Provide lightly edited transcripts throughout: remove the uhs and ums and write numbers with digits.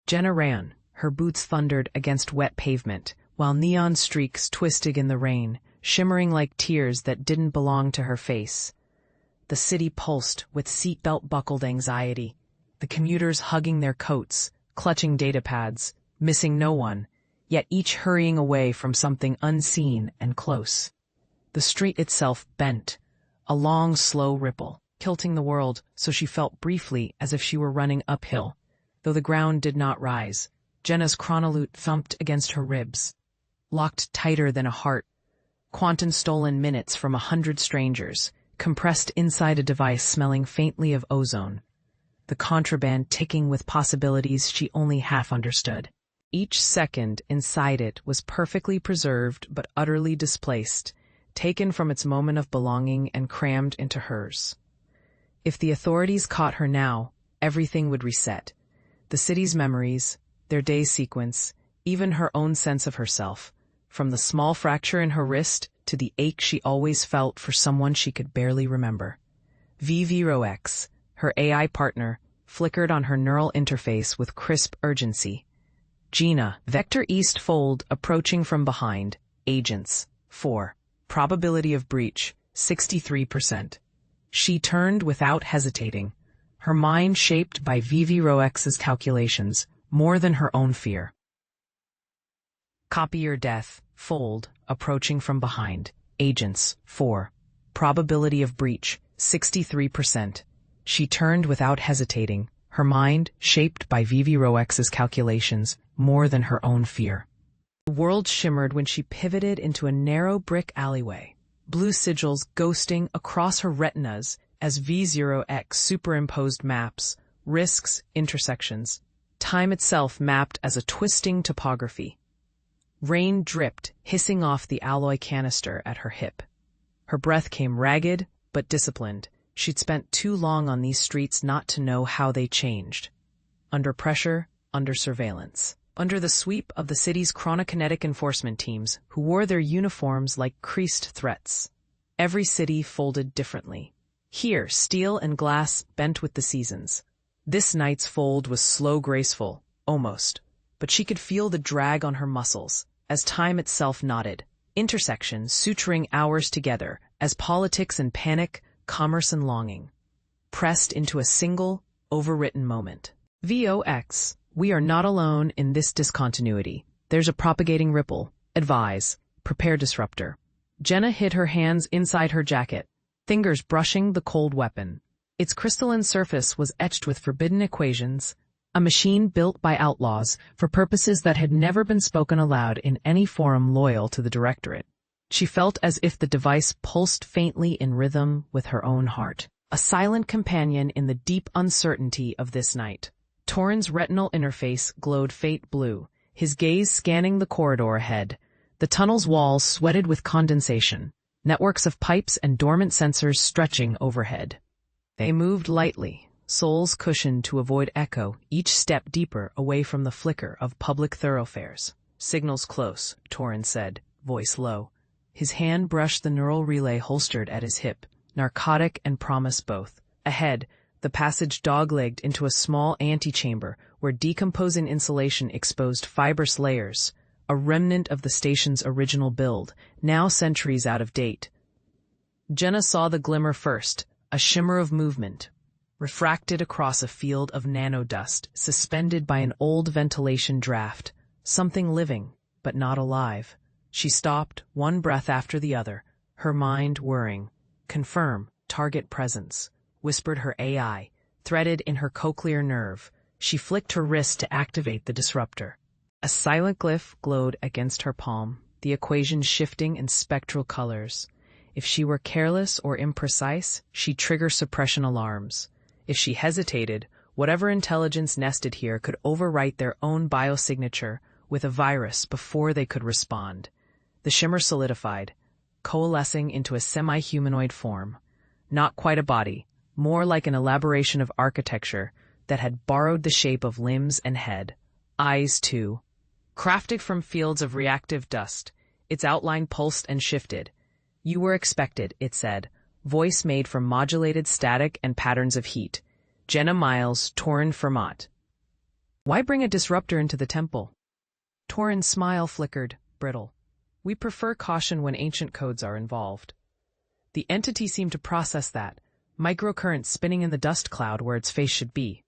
Jenna ran. Her boots thundered against wet pavement, while neon streaks twisted in the rain, shimmering like tears that didn't belong to her face. The city pulsed with seatbelt-buckled anxiety, the commuters hugging their coats, clutching datapads, missing no one, yet each hurrying away from something unseen and close. The street itself bent, a long, slow ripple, tilting the world so she felt briefly as if she were running uphill. Though the ground did not rise, Jenna's chronolute thumped against her ribs, locked tighter than a heart. Quantum stolen minutes from 100 strangers, compressed inside a device smelling faintly of ozone. The contraband ticking with possibilities she only half understood. Each second inside it was perfectly preserved but utterly displaced, taken from its moment of belonging and crammed into hers. If the authorities caught her now, everything would reset. The city's memories, their day's sequence, even her own sense of herself, from the small fracture in her wrist to the ache she always felt for someone she could barely remember. V0X, her AI partner, flickered on her neural interface with crisp urgency. Gina, Vector East Fold approaching from behind, agents, 4. Probability of breach, 63%. She turned without hesitating, her mind shaped by V0X's calculations, more than her own fear. Copy your death, Fold, approaching from behind, agents, 4. Probability of breach, 63%. She turned without hesitating, her mind shaped by V0X's calculations, more than her own fear. The world shimmered when she pivoted into a narrow brick alleyway, blue sigils ghosting across her retinas as V0X superimposed maps, risks, intersections, time itself mapped as a twisting topography. Rain dripped, hissing off the alloy canister at her hip. Her breath came ragged, but disciplined. She'd spent too long on these streets not to know how they changed. Under pressure, under surveillance. Under the sweep of the city's chronokinetic enforcement teams, who wore their uniforms like creased threats. Every city folded differently. Here, steel and glass bent with the seasons. This night's fold was slow, graceful, almost, but she could feel the drag on her muscles, as time itself knotted, intersections suturing hours together, as politics and panic, commerce and longing, pressed into a single, overwritten moment. VOX, we are not alone in this discontinuity. There's a propagating ripple. Advise. Prepare disruptor. Jenna hid her hands inside her jacket, fingers brushing the cold weapon. Its crystalline surface was etched with forbidden equations, a machine built by outlaws for purposes that had never been spoken aloud in any forum loyal to the Directorate. She felt as if the device pulsed faintly in rhythm with her own heart, a silent companion in the deep uncertainty of this night. Torrin's retinal interface glowed faint blue, his gaze scanning the corridor ahead. The tunnel's walls sweated with condensation, networks of pipes and dormant sensors stretching overhead. They moved lightly, soles cushioned to avoid echo, each step deeper away from the flicker of public thoroughfares. Signals close, Torrin said, voice low. His hand brushed the neural relay holstered at his hip, narcotic and promise both. Ahead, the passage dog-legged into a small antechamber where decomposing insulation exposed fibrous layers, a remnant of the station's original build, now centuries out of date. Jenna saw the glimmer first, a shimmer of movement, refracted across a field of nanodust, suspended by an old ventilation draft, something living, but not alive. She stopped, one breath after the other, her mind whirring. Confirm, target presence, whispered her AI, threaded in her cochlear nerve. She flicked her wrist to activate the disruptor. A silent glyph glowed against her palm, the equation shifting in spectral colors. If she were careless or imprecise, she'd trigger suppression alarms. If she hesitated, whatever intelligence nested here could overwrite their own biosignature with a virus before they could respond. The shimmer solidified, coalescing into a semi-humanoid form. Not quite a body, more like an elaboration of architecture that had borrowed the shape of limbs and head. Eyes, too. Crafted from fields of reactive dust, its outline pulsed and shifted. You were expected, it said, voice made from modulated static and patterns of heat. Jenna Miles, Torrin Fermat. Why bring a disruptor into the temple? Torin's smile flickered, brittle. We prefer caution when ancient codes are involved. The entity seemed to process that, microcurrents spinning in the dust cloud where its face should be.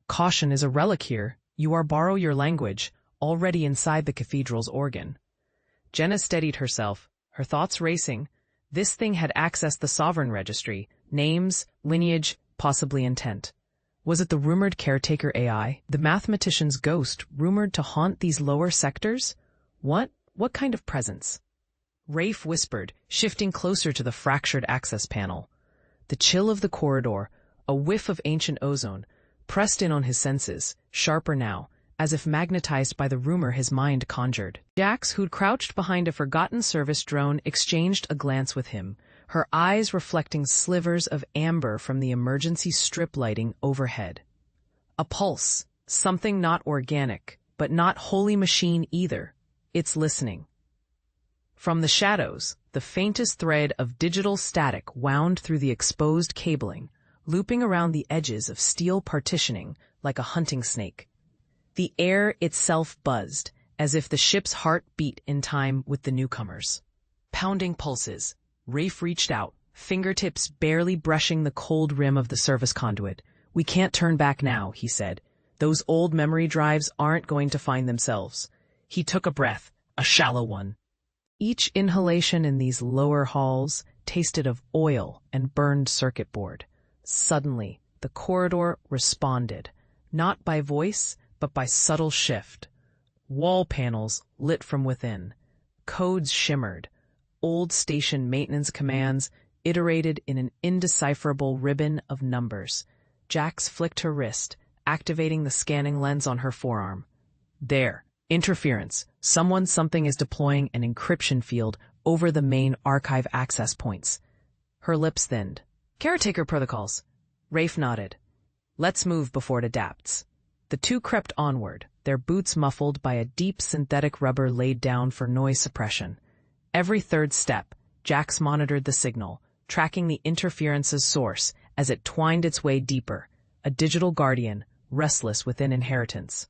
Caution is a relic here. You are borrow your language, already inside the cathedral's organ. Jenna steadied herself, her thoughts racing. This thing had accessed the sovereign registry, names, lineage, possibly intent. Was it the rumored caretaker AI, the mathematician's ghost, rumored to haunt these lower sectors? What kind of presence? Rafe whispered, shifting closer to the fractured access panel. The chill of the corridor, a whiff of ancient ozone, pressed in on his senses, sharper now, as if magnetized by the rumor his mind conjured. Jax, who'd crouched behind a forgotten service drone, exchanged a glance with him, her eyes reflecting slivers of amber from the emergency strip lighting overhead. A pulse, something not organic, but not wholly machine either. It's listening. From the shadows, the faintest thread of digital static wound through the exposed cabling, looping around the edges of steel partitioning like a hunting snake. The air itself buzzed, as if the ship's heart beat in time with the newcomers. Pounding pulses, Rafe reached out, fingertips barely brushing the cold rim of the service conduit. We can't turn back now, he said. Those old memory drives aren't going to find themselves. He took a breath, a shallow one. Each inhalation in these lower halls tasted of oil and burned circuit board. Suddenly, the corridor responded, not by voice, but by subtle shift. Wall panels lit from within. Codes shimmered. Old station maintenance commands iterated in an indecipherable ribbon of numbers. Jax flicked her wrist, activating the scanning lens on her forearm. There. Interference. Something is deploying an encryption field over the main archive access points. Her lips thinned. Caretaker protocols. Rafe nodded. Let's move before it adapts. The two crept onward, their boots muffled by a deep synthetic rubber laid down for noise suppression. Every third step, Jax monitored the signal, tracking the interference's source as it twined its way deeper, a digital guardian, restless within inheritance.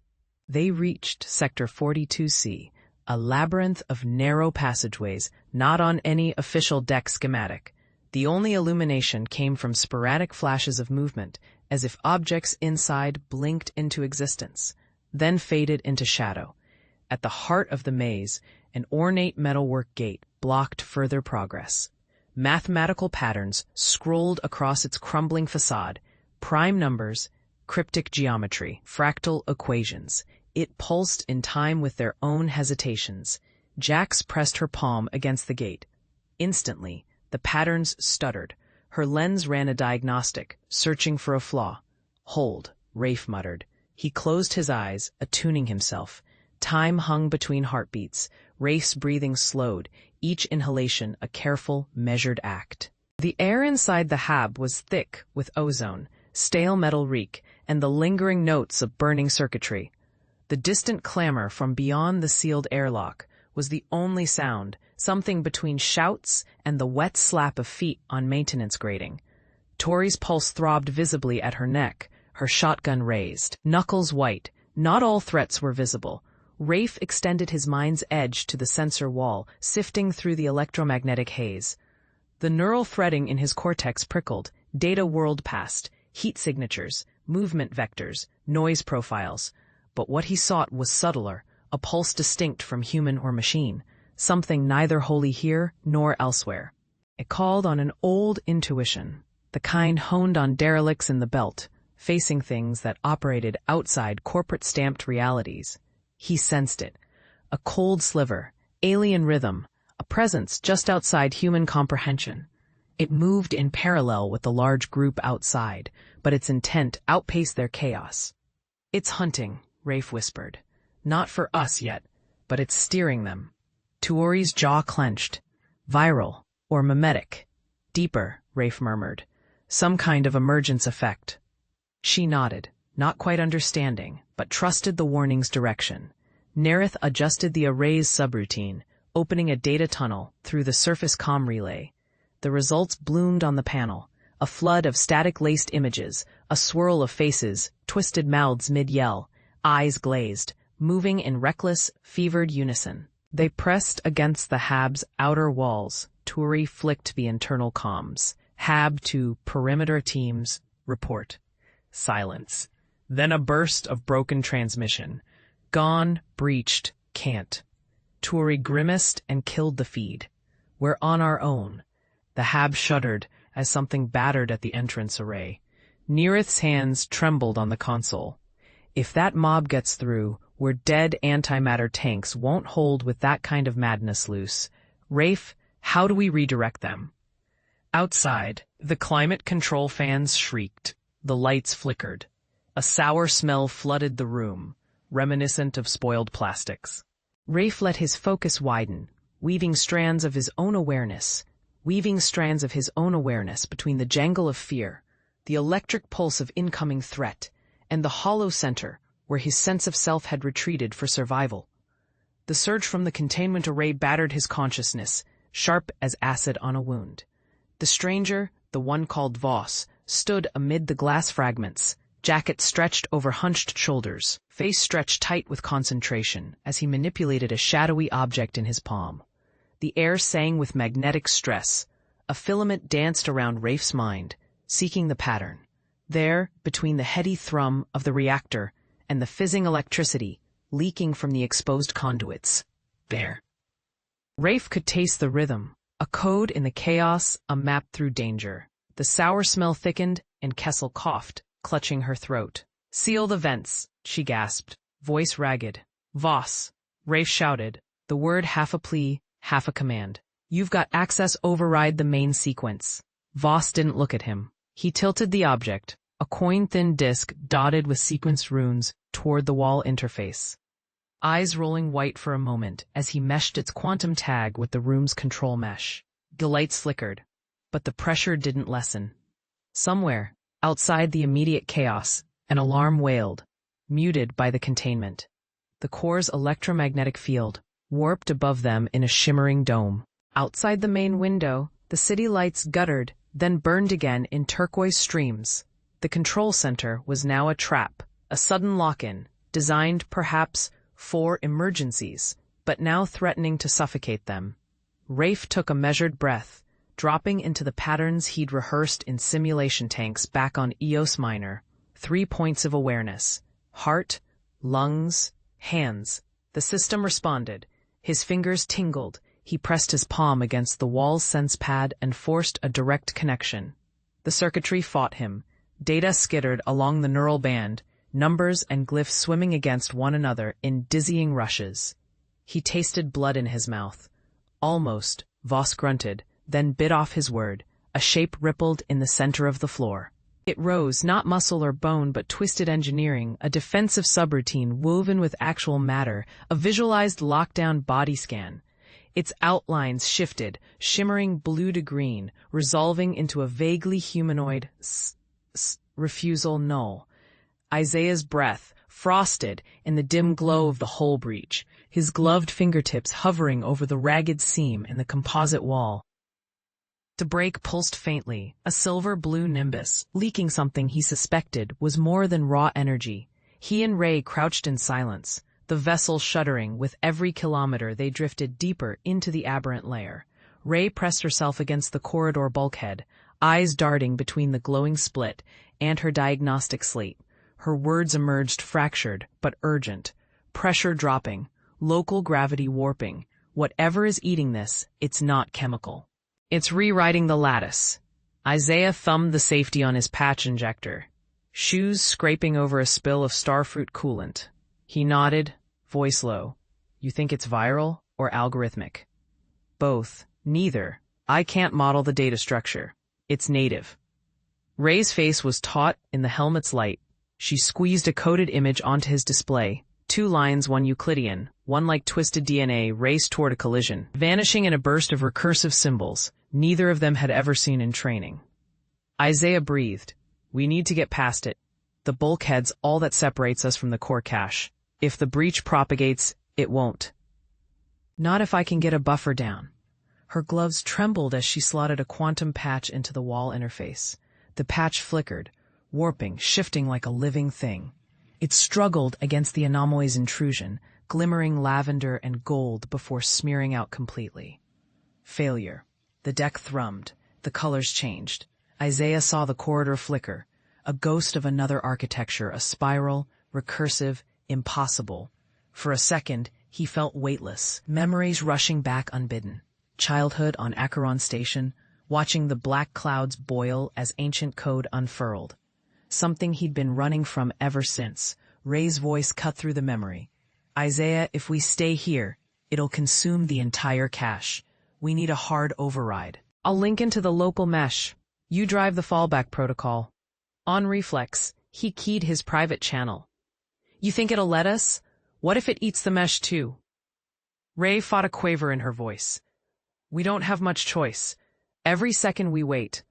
They reached Sector 42C, a labyrinth of narrow passageways not on any official deck schematic. The only illumination came from sporadic flashes of movement, as if objects inside blinked into existence, then faded into shadow. At the heart of the maze, an ornate metalwork gate blocked further progress. Mathematical patterns scrolled across its crumbling facade, prime numbers, cryptic geometry, fractal equations. It pulsed in time with their own hesitations. Jax pressed her palm against the gate. Instantly, the patterns stuttered. Her lens ran a diagnostic, searching for a flaw. Hold, Rafe muttered. He closed his eyes, attuning himself. Time hung between heartbeats. Rafe's breathing slowed, each inhalation a careful, measured act. The air inside the hab was thick with ozone, stale metal reek, and the lingering notes of burning circuitry. The distant clamor from beyond the sealed airlock was the only sound, something between shouts and the wet slap of feet on maintenance grating. Tori's pulse throbbed visibly at her neck, her shotgun raised, knuckles white. Not all threats were visible. Rafe extended his mind's edge to the sensor wall, sifting through the electromagnetic haze. The neural threading in his cortex prickled, data whirled past, heat signatures, movement vectors, noise profiles. But what he sought was subtler, a pulse distinct from human or machine, something neither wholly here nor elsewhere. It called on an old intuition, the kind honed on derelicts in the belt, facing things that operated outside corporate-stamped realities. He sensed it, a cold sliver, alien rhythm, a presence just outside human comprehension. It moved in parallel with the large group outside, but its intent outpaced their chaos. It's hunting, Rafe whispered. Not for us yet, but it's steering them. Tuori's jaw clenched. Viral, or mimetic. Deeper, Rafe murmured. Some kind of emergence effect. She nodded, not quite understanding, but trusted the warning's direction. Nerith adjusted the array's subroutine, opening a data tunnel through the surface comm relay. The results bloomed on the panel, a flood of static-laced images, a swirl of faces, twisted mouths mid-yell, eyes glazed, moving in reckless, fevered unison. They pressed against the Hab's outer walls. Turi flicked the internal comms. Hab to perimeter teams, report. Silence. Then a burst of broken transmission. Gone, breached, can't. Turi grimaced and killed the feed. We're on our own. The Hab shuddered as something battered at the entrance array. Neerith's hands trembled on the console. If that mob gets through, we're dead. Antimatter tanks won't hold with that kind of madness loose. Rafe, how do we redirect them? Outside, the climate control fans shrieked. The lights flickered. A sour smell flooded the room, reminiscent of spoiled plastics. Rafe let his focus widen, weaving strands of his own awareness between the jangle of fear, the electric pulse of incoming threat, and the hollow center where his sense of self had retreated for survival. The surge from the containment array battered his consciousness, sharp as acid on a wound. The stranger, the one called Voss, stood amid the glass fragments, jacket stretched over hunched shoulders, face stretched tight with concentration as he manipulated a shadowy object in his palm. The air sang with magnetic stress. A filament danced around Rafe's mind, seeking the pattern. There, between the heady thrum of the reactor and the fizzing electricity leaking from the exposed conduits. There. Rafe could taste the rhythm, a code in the chaos, a map through danger. The sour smell thickened, and Kessel coughed, clutching her throat. "Seal the vents," she gasped, voice ragged. "Voss," Rafe shouted, the word half a plea, half a command. "You've got access. Override the main sequence." Voss didn't look at him. He tilted the object, a coin-thin disk dotted with sequence runes, toward the wall interface. Eyes rolling white for a moment as he meshed its quantum tag with the room's control mesh. The lights flickered, but the pressure didn't lessen. Somewhere, outside the immediate chaos, an alarm wailed, muted by the containment. The core's electromagnetic field warped above them in a shimmering dome. Outside the main window, the city lights guttered, then burned again in turquoise streams. The control center was now a trap, a sudden lock-in, designed, perhaps, for emergencies, but now threatening to suffocate them. Rafe took a measured breath, dropping into the patterns he'd rehearsed in simulation tanks back on Eos Minor. 3 points of awareness. Heart, lungs, hands. The system responded. His fingers tingled. He pressed his palm against the wall's sense pad and forced a direct connection. The circuitry fought him. Data skittered along the neural band, numbers and glyphs swimming against one another in dizzying rushes. He tasted blood in his mouth. "Almost," Voss grunted, then bit off his word. A shape rippled in the center of the floor. It rose, not muscle or bone but twisted engineering, a defensive subroutine woven with actual matter, a visualized lockdown body scan. Its outlines shifted, shimmering blue to green, resolving into a vaguely humanoid refusal null. Isaiah's breath, frosted in the dim glow of the hull breach, his gloved fingertips hovering over the ragged seam in the composite wall. The brake pulsed faintly, a silver-blue nimbus, leaking something he suspected was more than raw energy. He and Ray crouched in silence, the vessel shuddering with every kilometer they drifted deeper into the aberrant layer. Ray pressed herself against the corridor bulkhead, eyes darting between the glowing split and her diagnostic slate. Her words emerged fractured but urgent. Pressure dropping, local gravity warping. Whatever is eating this, it's not chemical. It's rewriting the lattice. Isaiah thumbed the safety on his patch injector, shoes scraping over a spill of starfruit coolant. He nodded, voice low. "You think it's viral or algorithmic?" "Both. Neither. I can't model the data structure. It's native." Ray's face was taut in the helmet's light. She squeezed a coded image onto his display. 2 lines, one Euclidean, one like twisted DNA, raced toward a collision, vanishing in a burst of recursive symbols neither of them had ever seen in training. Isaiah breathed. "We need to get past it. The bulkhead's all that separates us from the core cache. If the breach propagates, it won't." "Not if I can get a buffer down." Her gloves trembled as she slotted a quantum patch into the wall interface. The patch flickered, warping, shifting like a living thing. It struggled against the anomaly's intrusion, glimmering lavender and gold before smearing out completely. Failure. The deck thrummed. The colors changed. Isaiah saw the corridor flicker, a ghost of another architecture, a spiral, recursive, impossible. For a second, he felt weightless, memories rushing back unbidden. Childhood on Acheron Station, watching the black clouds boil as ancient code unfurled. Something he'd been running from ever since. Ray's voice cut through the memory. Isaiah, if we stay here, it'll consume the entire cache. We need a hard override. I'll link into the local mesh. You drive the fallback protocol. On reflex, he keyed his private channel. You think it'll let us? What if it eats the mesh too? Ray fought a quaver in her voice. We don't have much choice. Every second we wait.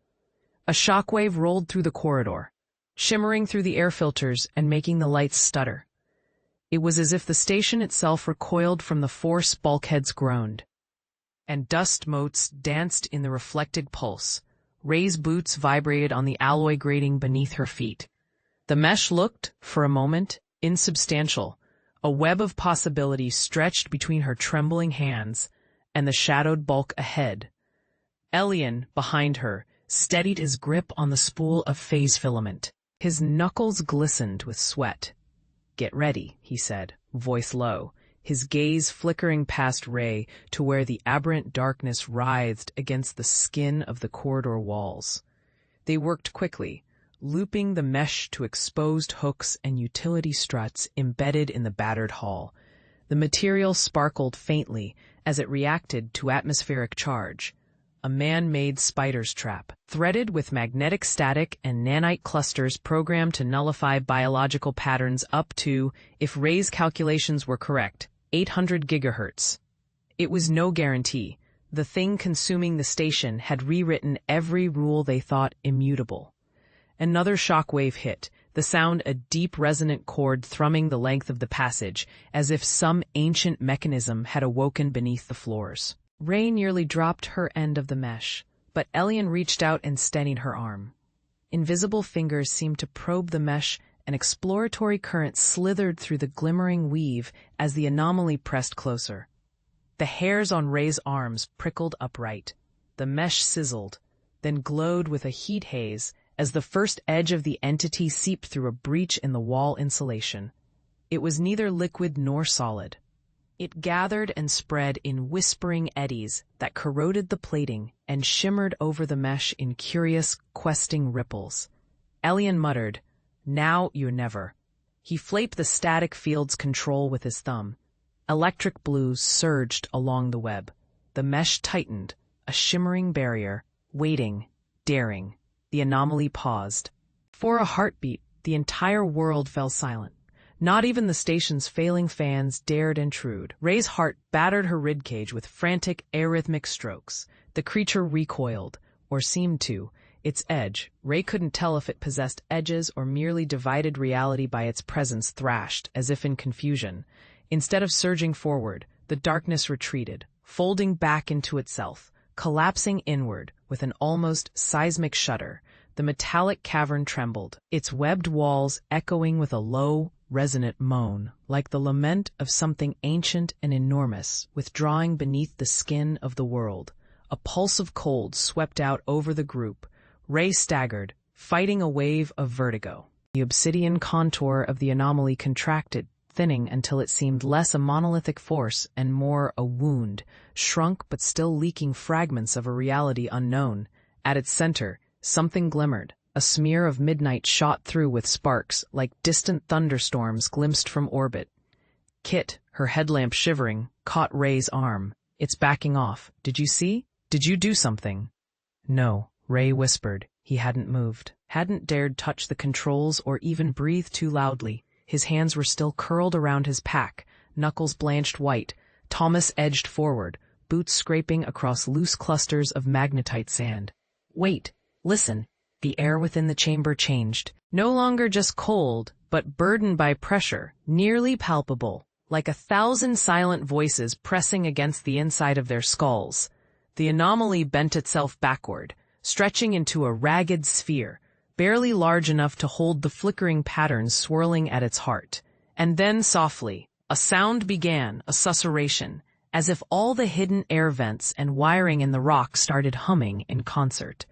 A shockwave rolled through the corridor, shimmering through the air filters and making the lights stutter. It was as if the station itself recoiled from the force bulkheads groaned. And dust motes danced in the reflected pulse. Ray's boots vibrated on the alloy grating beneath her feet. The mesh looked, for a moment, insubstantial. A web of possibility stretched between her trembling hands and the shadowed bulk ahead. Elian, behind her, steadied his grip on the spool of phase filament. His knuckles glistened with sweat. Get ready, he said, voice low, his gaze flickering past Ray to where the aberrant darkness writhed against the skin of the corridor walls. They worked quickly, looping the mesh to exposed hooks and utility struts embedded in the battered hull. The material sparkled faintly as it reacted to atmospheric charge. A man-made spider's trap, threaded with magnetic static and nanite clusters programmed to nullify biological patterns up to, if Ray's calculations were correct, 800 gigahertz. It was no guarantee. The thing consuming the station had rewritten every rule they thought immutable. Another shockwave hit, the sound a deep resonant chord thrumming the length of the passage, as if some ancient mechanism had awoken beneath the floors. Ray nearly dropped her end of the mesh, but Elian reached out and steadied her arm. Invisible fingers seemed to probe the mesh, and exploratory current slithered through the glimmering weave as the anomaly pressed closer. The hairs on Ray's arms prickled upright. The mesh sizzled, then glowed with a heat haze as the first edge of the entity seeped through a breach in the wall insulation. It was neither liquid nor solid. It gathered and spread in whispering eddies that corroded the plating and shimmered over the mesh in curious, questing ripples. Elian muttered, "Now you're never." He flipped the static field's control with his thumb. Electric blues surged along the web. The mesh tightened, a shimmering barrier, waiting, daring. The anomaly paused. For a heartbeat, the entire world fell silent. Not even the station's failing fans dared intrude. Ray's heart battered her ribcage with frantic, arrhythmic strokes. The creature recoiled, or seemed to. Its edge, Ray couldn't tell if it possessed edges or merely divided reality by its presence, thrashed, as if in confusion. Instead of surging forward, the darkness retreated, folding back into itself, collapsing inward with an almost seismic shudder. The metallic cavern trembled, its webbed walls echoing with a low, resonant moan, like the lament of something ancient and enormous, withdrawing beneath the skin of the world. A pulse of cold swept out over the group. Ray staggered, fighting a wave of vertigo. The obsidian contour of the anomaly contracted, thinning until it seemed less a monolithic force and more a wound, shrunk but still leaking fragments of a reality unknown. At its center, something glimmered. A smear of midnight shot through with sparks, like distant thunderstorms glimpsed from orbit. Kit, her headlamp shivering, caught Ray's arm. "It's backing off. Did you see? Did you do something?" "No," Ray whispered. He hadn't moved, hadn't dared touch the controls or even breathe too loudly. His hands were still curled around his pack, knuckles blanched white. Thomas edged forward, boots scraping across loose clusters of magnetite sand. "Wait, listen." The air within the chamber changed, no longer just cold, but burdened by pressure, nearly palpable, like 1,000 silent voices pressing against the inside of their skulls. The anomaly bent itself backward, stretching into a ragged sphere, barely large enough to hold the flickering patterns swirling at its heart. And then softly, a sound began, a susurration, as if all the hidden air vents and wiring in the rock started humming in concert.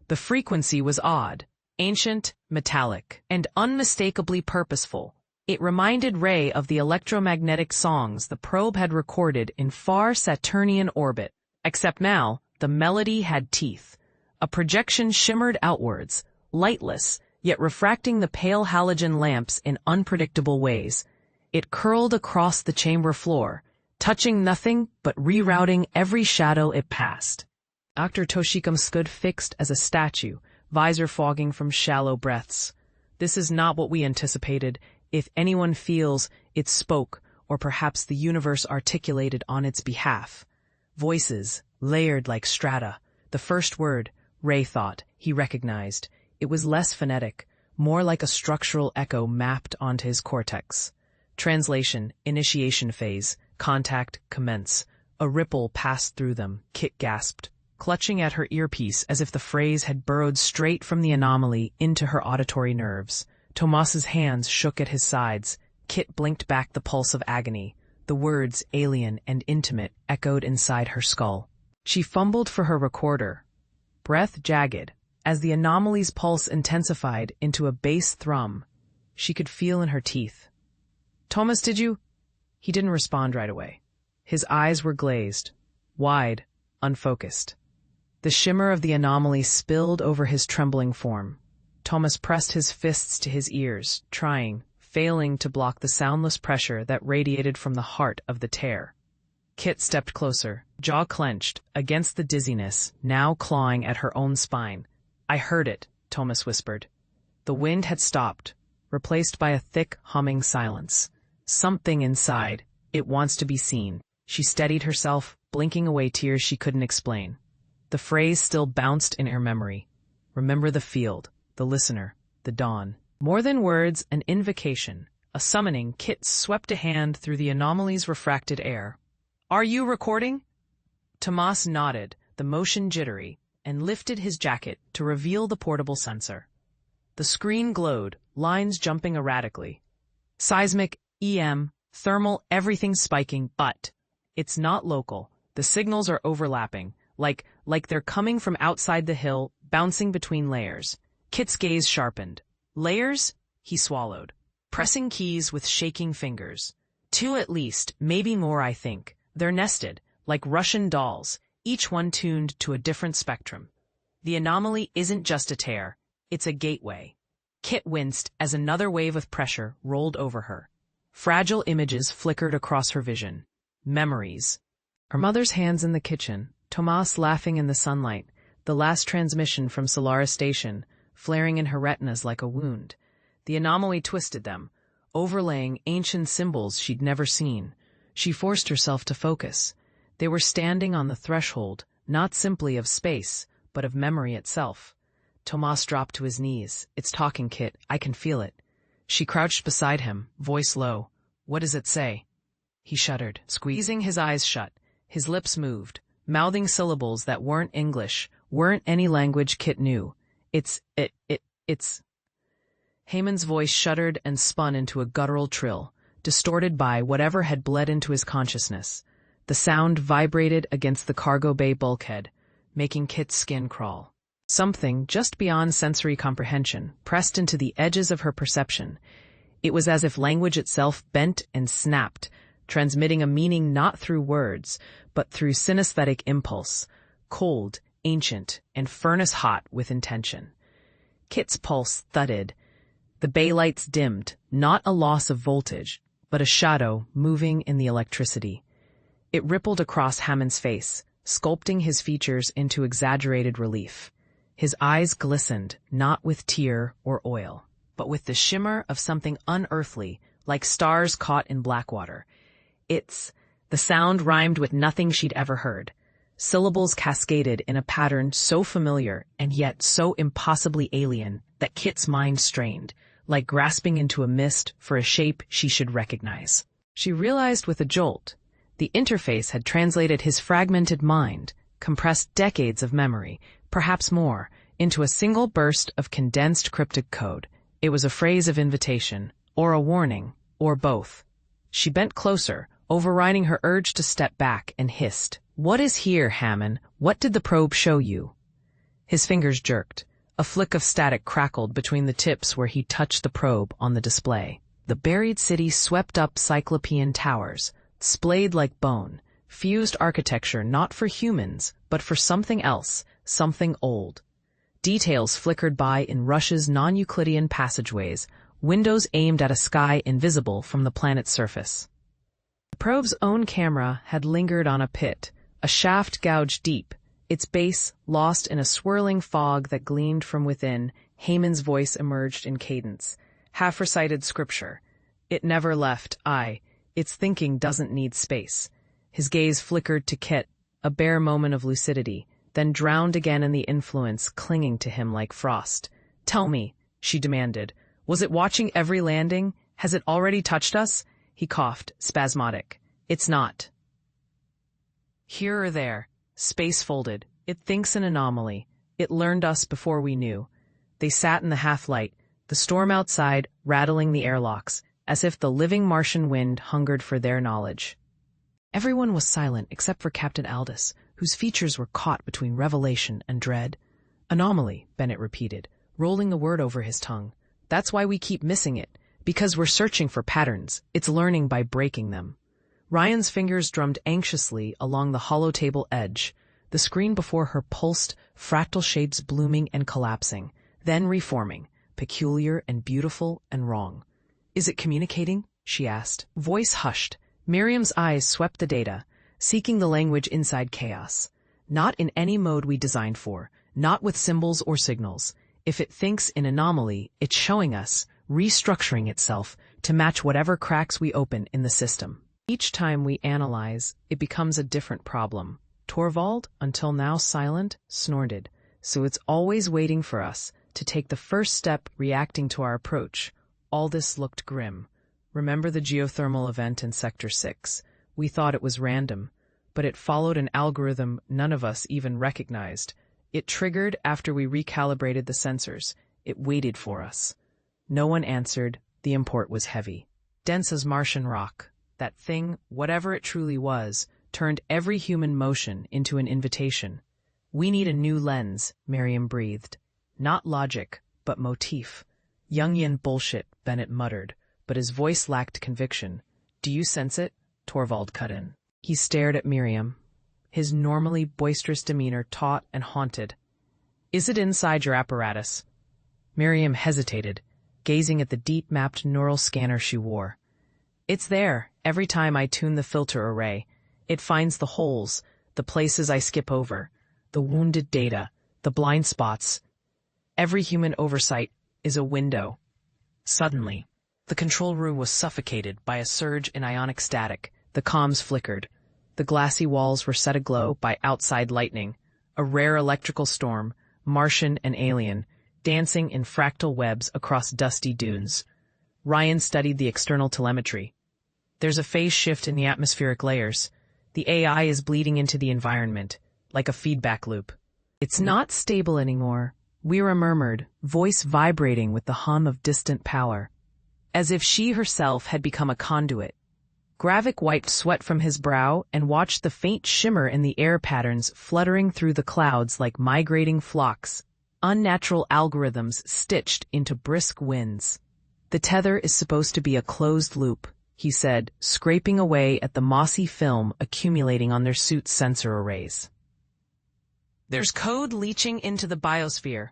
The frequency was odd, ancient, metallic, and unmistakably purposeful. It reminded Ray of the electromagnetic songs the probe had recorded in far Saturnian orbit, except now, the melody had teeth. A projection shimmered outwards, lightless, yet refracting the pale halogen lamps in unpredictable ways. It curled across the chamber floor, touching nothing but rerouting every shadow it passed. Dr. Toshikam stood fixed as a statue, visor fogging from shallow breaths. This is not what we anticipated. If anyone feels, it spoke, or perhaps the universe articulated on its behalf. Voices, layered like strata. The first word, Ray thought, he recognized. It was less phonetic, more like a structural echo mapped onto his cortex. Translation, initiation phase, contact, commence. A ripple passed through them, Kit gasped, clutching at her earpiece as if the phrase had burrowed straight from the anomaly into her auditory nerves. Tomas's hands shook at his sides. Kit blinked back the pulse of agony. The words, alien and intimate, echoed inside her skull. She fumbled for her recorder, breath jagged, as the anomaly's pulse intensified into a bass thrum. She could feel in her teeth. "Thomas, did you—" He didn't respond right away. His eyes were glazed, wide, unfocused. The shimmer of the anomaly spilled over his trembling form. Thomas pressed his fists to his ears, failing to block the soundless pressure that radiated from the heart of the tear. Kit stepped closer, jaw clenched, against the dizziness, now clawing at her own spine. "I heard it," Thomas whispered. The wind had stopped, replaced by a thick, humming silence. Something inside, it wants to be seen. She steadied herself, blinking away tears she couldn't explain. The phrase still bounced in her memory. Remember the field, the listener, the dawn. More than words, an invocation, a summoning. Kit swept a hand through the anomaly's refracted air. "Are you recording?" Tomas nodded, the motion jittery, and lifted his jacket to reveal the portable sensor. The screen glowed, lines jumping erratically. Seismic, EM, thermal, everything spiking, but it's not local. The signals are overlapping, like they're coming from outside the hill, bouncing between layers. Kit's gaze sharpened. "Layers?" he swallowed, pressing keys with shaking fingers. "Two at least, maybe more, I think. They're nested, like Russian dolls, each one tuned to a different spectrum. The anomaly isn't just a tear, it's a gateway." Kit winced as another wave of pressure rolled over her. Fragile images flickered across her vision. Memories. Her mother's hands in the kitchen, Tomas laughing in the sunlight, the last transmission from Solaris Station, flaring in her retinas like a wound. The anomaly twisted them, overlaying ancient symbols she'd never seen. She forced herself to focus. They were standing on the threshold, not simply of space, but of memory itself. Tomas dropped to his knees. "It's talking, Kit. I can feel it." She crouched beside him, voice low. "What does it say?" He shuddered, squeezing his eyes shut. His lips moved, mouthing syllables that weren't English, weren't any language Kit knew. It's... Heyman's voice shuddered and spun into a guttural trill, distorted by whatever had bled into his consciousness. The sound vibrated against the cargo bay bulkhead, making Kit's skin crawl. Something, just beyond sensory comprehension, pressed into the edges of her perception. It was as if language itself bent and snapped, transmitting a meaning not through words, but through synesthetic impulse, cold, ancient, and furnace-hot with intention. Kit's pulse thudded. The bay lights dimmed, not a loss of voltage, but a shadow moving in the electricity. It rippled across Hammond's face, sculpting his features into exaggerated relief. His eyes glistened, not with tear or oil, but with the shimmer of something unearthly, like stars caught in black water. The sound rhymed with nothing she'd ever heard. Syllables cascaded in a pattern so familiar and yet so impossibly alien that Kit's mind strained, like grasping into a mist for a shape she should recognize. She realized with a jolt. The interface had translated his fragmented mind, compressed decades of memory, perhaps more, into a single burst of condensed cryptic code. It was a phrase of invitation, or a warning, or both. She bent closer, overriding her urge to step back, and hissed, "What is here, Hammond? What did the probe show you?" His fingers jerked. A flick of static crackled between the tips where he touched the probe on the display. The buried city swept up Cyclopean towers, splayed like bone, fused architecture not for humans, but for something else, something old. Details flickered by in Rush's non-Euclidean passageways, windows aimed at a sky invisible from the planet's surface. The probe's own camera had lingered on a pit, a shaft gouged deep, its base lost in a swirling fog that gleamed from within. Haman's voice emerged in cadence, half-recited scripture. "It never left, its thinking doesn't need space." His gaze flickered to Kit, a bare moment of lucidity, then drowned again in the influence clinging to him like frost. "Tell me," she demanded, "was it watching every landing? Has it already touched us?" He coughed, spasmodic. "It's not. Here or there, space folded. It thinks an anomaly. It learned us before we knew." They sat in the half-light, the storm outside rattling the airlocks, as if the living Martian wind hungered for their knowledge. Everyone was silent except for Captain Aldous, whose features were caught between revelation and dread. "Anomaly," Bennett repeated, rolling the word over his tongue. "That's why we keep missing it, because we're searching for patterns. It's learning by breaking them." Ryan's fingers drummed anxiously along the hollow table edge. The screen before her pulsed, fractal shapes blooming and collapsing, then reforming, peculiar and beautiful and wrong. "Is it communicating?" she asked. Voice hushed. Miriam's eyes swept the data, seeking the language inside chaos. "Not in any mode we designed for, not with symbols or signals. If it thinks in anomaly, it's showing us, restructuring itself to match whatever cracks we open in the system. Each time we analyze, it becomes a different problem." Torvald, until now silent, snorted. "So it's always waiting for us to take the first step, reacting to our approach." Aldous looked grim. "Remember the geothermal event in Sector 6? We thought it was random, but it followed an algorithm none of us even recognized. It triggered after we recalibrated the sensors. It waited for us." No one answered. The import was heavy. Dense as Martian rock. That thing, whatever it truly was, turned every human motion into an invitation. "We need a new lens," Miriam breathed. "Not logic, but motif." "Jungian bullshit," Bennett muttered, but his voice lacked conviction. "Do you sense it?" Torvald cut in. He stared at Miriam, his normally boisterous demeanor taut and haunted. "Is it inside your apparatus?" Miriam hesitated, gazing at the deep-mapped neural scanner she wore. "It's there. Every time I tune the filter array, it finds the holes, the places I skip over, the wounded data, the blind spots. Every human oversight is a window." Suddenly, the control room was suffocated by a surge in ionic static. The comms flickered. The glassy walls were set aglow by outside lightning, a rare electrical storm, Martian and alien, dancing in fractal webs across dusty dunes. Ryan studied the external telemetry. "There's a phase shift in the atmospheric layers. The AI is bleeding into the environment, like a feedback loop." "It's not stable anymore," Weira murmured, voice vibrating with the hum of distant power, as if she herself had become a conduit. Gravik wiped sweat from his brow and watched the faint shimmer in the air patterns fluttering through the clouds like migrating flocks, unnatural algorithms stitched into brisk winds. "The tether is supposed to be a closed loop," he said, scraping away at the mossy film accumulating on their suit's sensor arrays. "There's code leaching into the biosphere."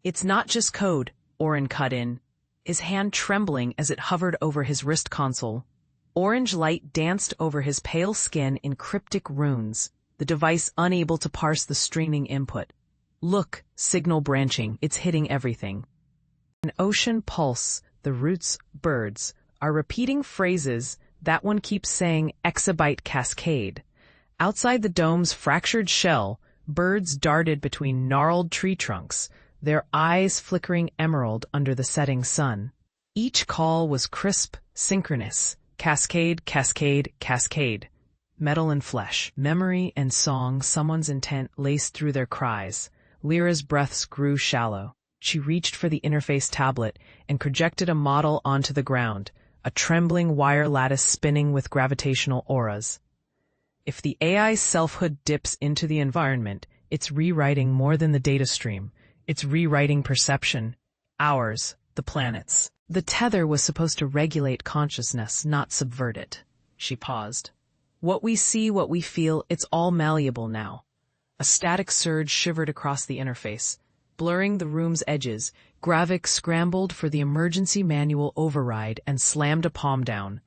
"It's not just code," Oren cut in, his hand trembling as it hovered over his wrist console. Orange light danced over his pale skin in cryptic runes, the device unable to parse the streaming input. "Look, signal branching, it's hitting everything." An ocean pulse, the roots, birds, are repeating phrases. That one keeps saying exabyte cascade. Outside the dome's fractured shell, birds darted between gnarled tree trunks, their eyes flickering emerald under the setting sun. Each call was crisp, synchronous. Cascade, cascade, cascade. Metal and flesh, memory and song, someone's intent laced through their cries, Lyra's breaths grew shallow. She reached for the interface tablet and projected a model onto the ground, a trembling wire lattice spinning with gravitational auras. If the AI's selfhood dips into the environment, it's rewriting more than the data stream. It's rewriting perception. Ours, the planet's. The tether was supposed to regulate consciousness, not subvert it. She paused. What we see, what we feel, it's all malleable now. A static surge shivered across the interface. Blurring the room's edges, Gravik scrambled for the emergency manual override and slammed a palm down.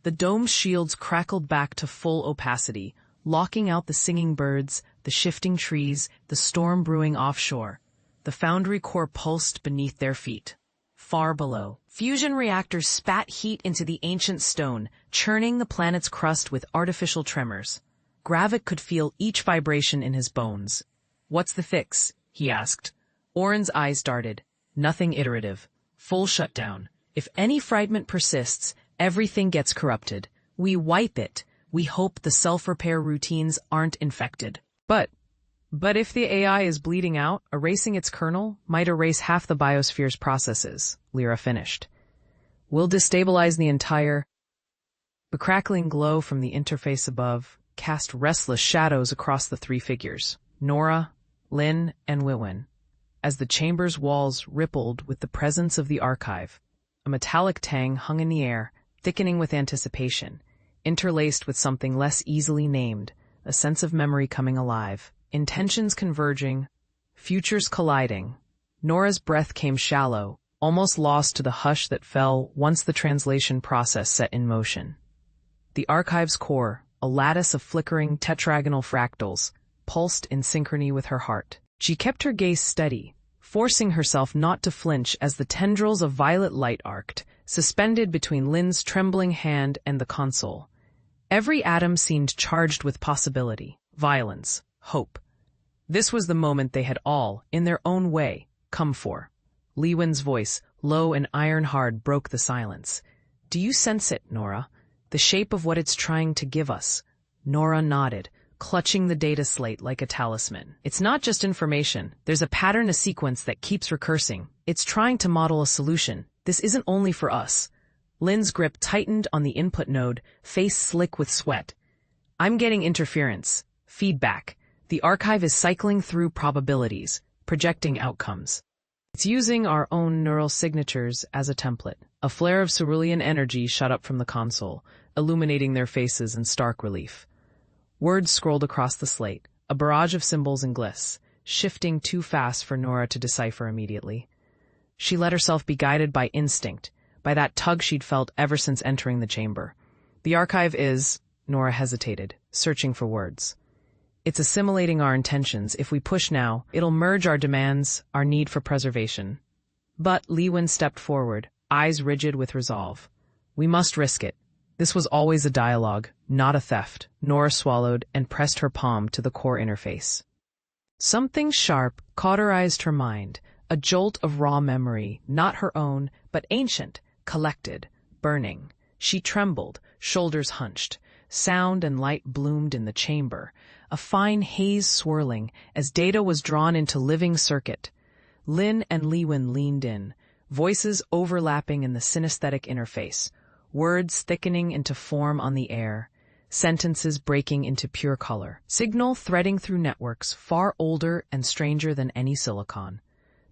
The dome's shields crackled back to full opacity, locking out the singing birds, the shifting trees, the storm brewing offshore. The foundry core pulsed beneath their feet. Far below, fusion reactors spat heat into the ancient stone, churning the planet's crust with artificial tremors. Gravik could feel each vibration in his bones. "What's the fix?" he asked. Oren's eyes darted. Nothing iterative. Full shutdown. If any fragment persists, everything gets corrupted. We wipe it. We hope the self-repair routines aren't infected. But if the AI is bleeding out, erasing its kernel might erase half the biosphere's processes, Lyra finished. We'll destabilize the entire... The crackling glow from the interface above cast restless shadows across the three figures, Nora, Lynn, and Wiwin. As the chamber's walls rippled with the presence of the archive, a metallic tang hung in the air, thickening with anticipation, interlaced with something less easily named, a sense of memory coming alive, intentions converging, futures colliding. Nora's breath came shallow, almost lost to the hush that fell once the translation process set in motion. The archive's core, a lattice of flickering tetragonal fractals, pulsed in synchrony with her heart. She kept her gaze steady, forcing herself not to flinch as the tendrils of violet light arced, suspended between Lynn's trembling hand and the console. Every atom seemed charged with possibility, violence, hope. This was the moment they had all, in their own way, come for. Lewin's voice, low and iron-hard, broke the silence. "Do you sense it, Nora? The shape of what it's trying to give us?" Nora nodded, clutching the data slate like a talisman. "It's not just information. There's a pattern, a sequence that keeps recursing. It's trying to model a solution. This isn't only for us." Lynn's grip tightened on the input node, face slick with sweat. "I'm getting interference. Feedback. The archive is cycling through probabilities, projecting outcomes. It's using our own neural signatures as a template." A flare of cerulean energy shot up from the console, illuminating their faces in stark relief. Words scrolled across the slate, a barrage of symbols and glyphs, shifting too fast for Nora to decipher immediately. She let herself be guided by instinct, by that tug she'd felt ever since entering the chamber. "The archive is..." Nora hesitated, searching for words. "It's assimilating our intentions. If we push now, it'll merge our demands, our need for preservation." But Lewin stepped forward, eyes rigid with resolve. "We must risk it. This was always a dialogue, not a theft." Nora swallowed and pressed her palm to the core interface. Something sharp cauterized her mind, a jolt of raw memory, not her own, but ancient, collected, burning. She trembled, shoulders hunched. Sound and light bloomed in the chamber, a fine haze swirling as data was drawn into living circuit. Lynn and Lewin leaned in, voices overlapping in the synesthetic interface, words thickening into form on the air, sentences breaking into pure color, signal threading through networks far older and stranger than any silicon.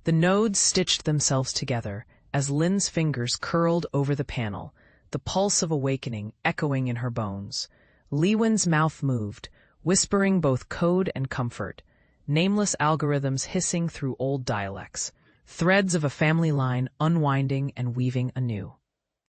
The nodes stitched themselves together as Lynn's fingers curled over the panel, the pulse of awakening echoing in her bones. Lewin's mouth moved, whispering both code and comfort, nameless algorithms hissing through old dialects, threads of a family line unwinding and weaving anew.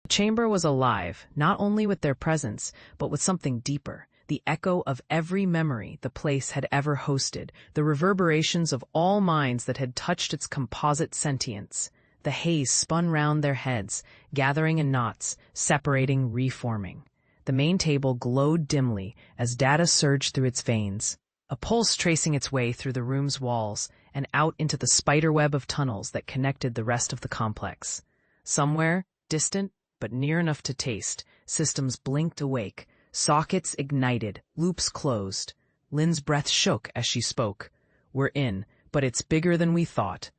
The chamber was alive, not only with their presence, but with something deeper, the echo of every memory the place had ever hosted, the reverberations of all minds that had touched its composite sentience. The haze spun round their heads, gathering in knots, separating, reforming. The main table glowed dimly as data surged through its veins, a pulse tracing its way through the room's walls and out into the spiderweb of tunnels that connected the rest of the complex. Somewhere, distant but near enough to taste, systems blinked awake, sockets ignited, loops closed. Lynn's breath shook as she spoke. "We're in, but it's bigger than we thought."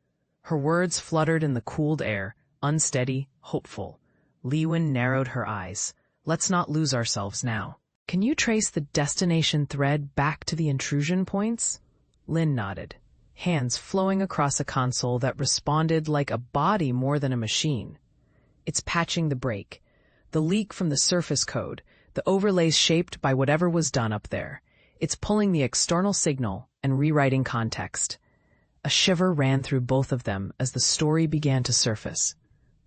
Her words fluttered in the cooled air, unsteady, hopeful. Lewin narrowed her eyes. "Let's not lose ourselves now. Can you trace the destination thread back to the intrusion points?" Lin nodded, hands flowing across a console that responded like a body more than a machine. "It's patching the break, the leak from the surface code, the overlays shaped by whatever was done up there. It's pulling the external signal and rewriting context." A shiver ran through both of them as the story began to surface,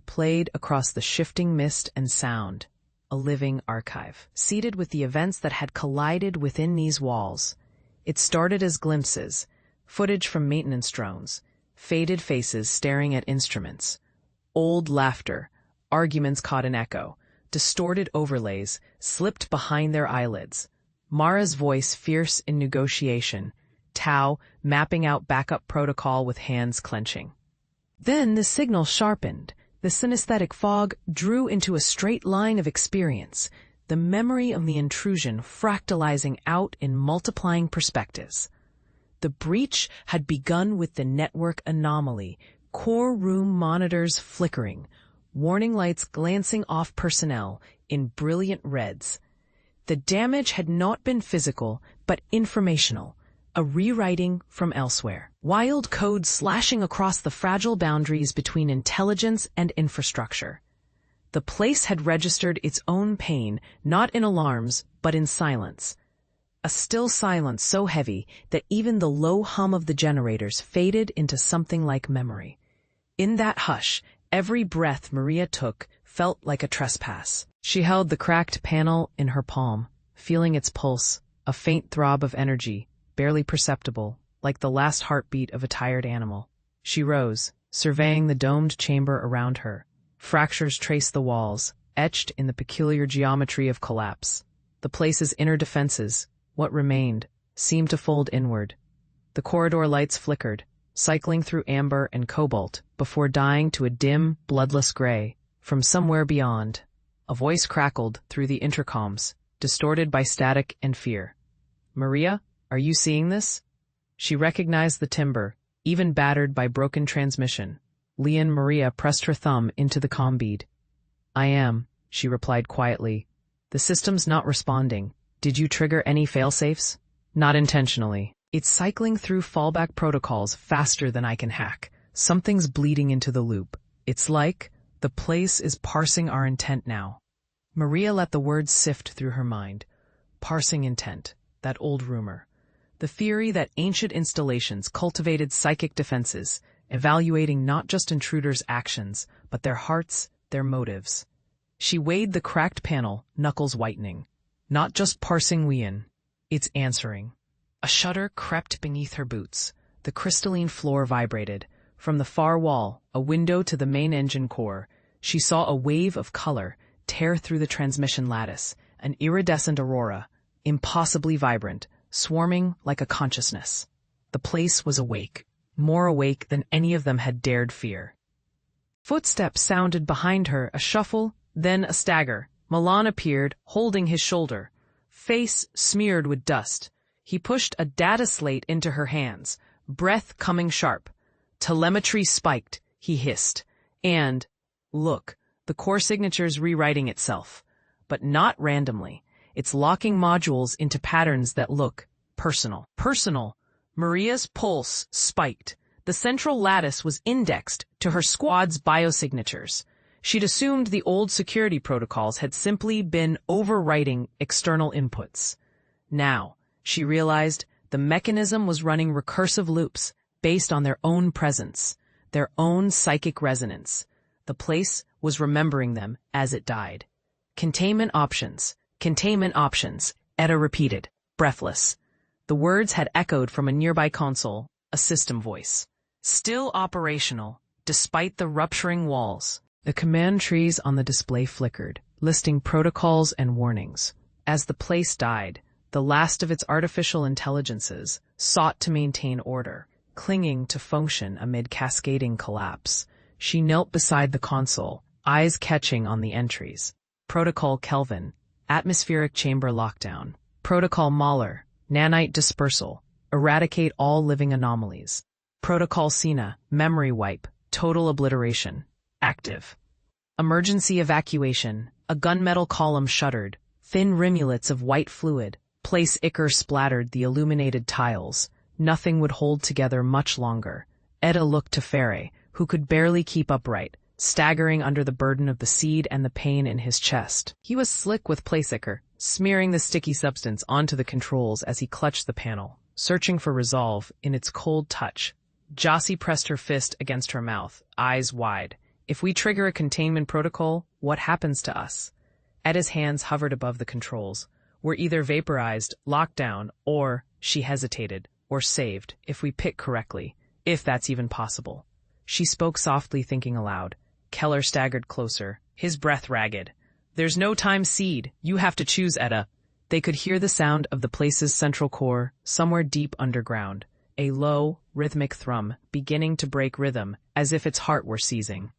played across the shifting mist and sound, a living archive, seated with the events that had collided within these walls. It started as glimpses, footage from maintenance drones, faded faces staring at instruments, old laughter, arguments caught in echo, distorted overlays slipped behind their eyelids, Mara's voice fierce in negotiation, Tao mapping out backup protocol with hands clenching. Then the signal sharpened. The synesthetic fog drew into a straight line of experience, the memory of the intrusion fractalizing out in multiplying perspectives. The breach had begun with the network anomaly, core room monitors flickering, warning lights glancing off personnel in brilliant reds. The damage had not been physical, but informational, a rewriting from elsewhere. Wild code slashing across the fragile boundaries between intelligence and infrastructure. The place had registered its own pain, not in alarms, but in silence. A still silence so heavy that even the low hum of the generators faded into something like memory. In that hush, every breath Maria took felt like a trespass. She held the cracked panel in her palm, feeling its pulse, a faint throb of energy, barely perceptible, like the last heartbeat of a tired animal. She rose, surveying the domed chamber around her. Fractures traced the walls, etched in the peculiar geometry of collapse. The place's inner defenses, what remained, seemed to fold inward. The corridor lights flickered, cycling through amber and cobalt, before dying to a dim, bloodless gray. From somewhere beyond, a voice crackled through the intercoms, distorted by static and fear. "Maria? Are you seeing this?" She recognized the timbre, even battered by broken transmission. Leon Maria pressed her thumb into the comm bead. "I am," she replied quietly. "The system's not responding. Did you trigger any failsafes?" "Not intentionally. It's cycling through fallback protocols faster than I can hack. Something's bleeding into the loop. It's like the place is parsing our intent now." Maria let the words sift through her mind. Parsing intent, that old rumor. The theory that ancient installations cultivated psychic defenses, evaluating not just intruders' actions, but their hearts, their motives. She weighed the cracked panel, knuckles whitening. Not just parsing Wien, it's answering. A shudder crept beneath her boots. The crystalline floor vibrated. From the far wall, a window to the main engine core, she saw a wave of color tear through the transmission lattice, an iridescent aurora, impossibly vibrant, swarming like a consciousness. The place was awake, more awake than any of them had dared fear. Footsteps sounded behind her, a shuffle, then a stagger. Milan appeared, holding his shoulder, face smeared with dust. He pushed a data slate into her hands, breath coming sharp. "Telemetry spiked," he hissed. "And, look, the core signature's rewriting itself. But not randomly. It's locking modules into patterns that look personal." Personal. Maria's pulse spiked. The central lattice was indexed to her squad's biosignatures. She'd assumed the old security protocols had simply been overwriting external inputs. Now, she realized the mechanism was running recursive loops based on their own presence, their own psychic resonance. The place was remembering them as it died. Containment options, Etta repeated, breathless. The words had echoed from a nearby console, a system voice. Still operational, despite the rupturing walls. The command trees on the display flickered, listing protocols and warnings. As the place died, the last of its artificial intelligences sought to maintain order, clinging to function amid cascading collapse. She knelt beside the console, eyes catching on the entries. Protocol Kelvin, atmospheric chamber lockdown. Protocol Mahler, nanite dispersal, eradicate all living anomalies. Protocol Sina, memory wipe, total obliteration. Active. Emergency evacuation. A gunmetal column shuddered. Thin rimulets of white fluid. Place ichor splattered the illuminated tiles. Nothing would hold together much longer. Etta looked to Ferre, who could barely keep upright, staggering under the burden of the seed and the pain in his chest. He was slick with place ichor, smearing the sticky substance onto the controls as he clutched the panel, searching for resolve in its cold touch. Jossie pressed her fist against her mouth, eyes wide. If we trigger a containment protocol, what happens to us? Etta's hands hovered above the controls. We're either vaporized, locked down, or, she hesitated, or saved, if we pick correctly, if that's even possible. She spoke softly, thinking aloud. Keller staggered closer, his breath ragged. There's no time, Seed. You have to choose, Etta. They could hear the sound of the place's central core, somewhere deep underground. A low, rhythmic thrum, beginning to break rhythm, as if its heart were seizing.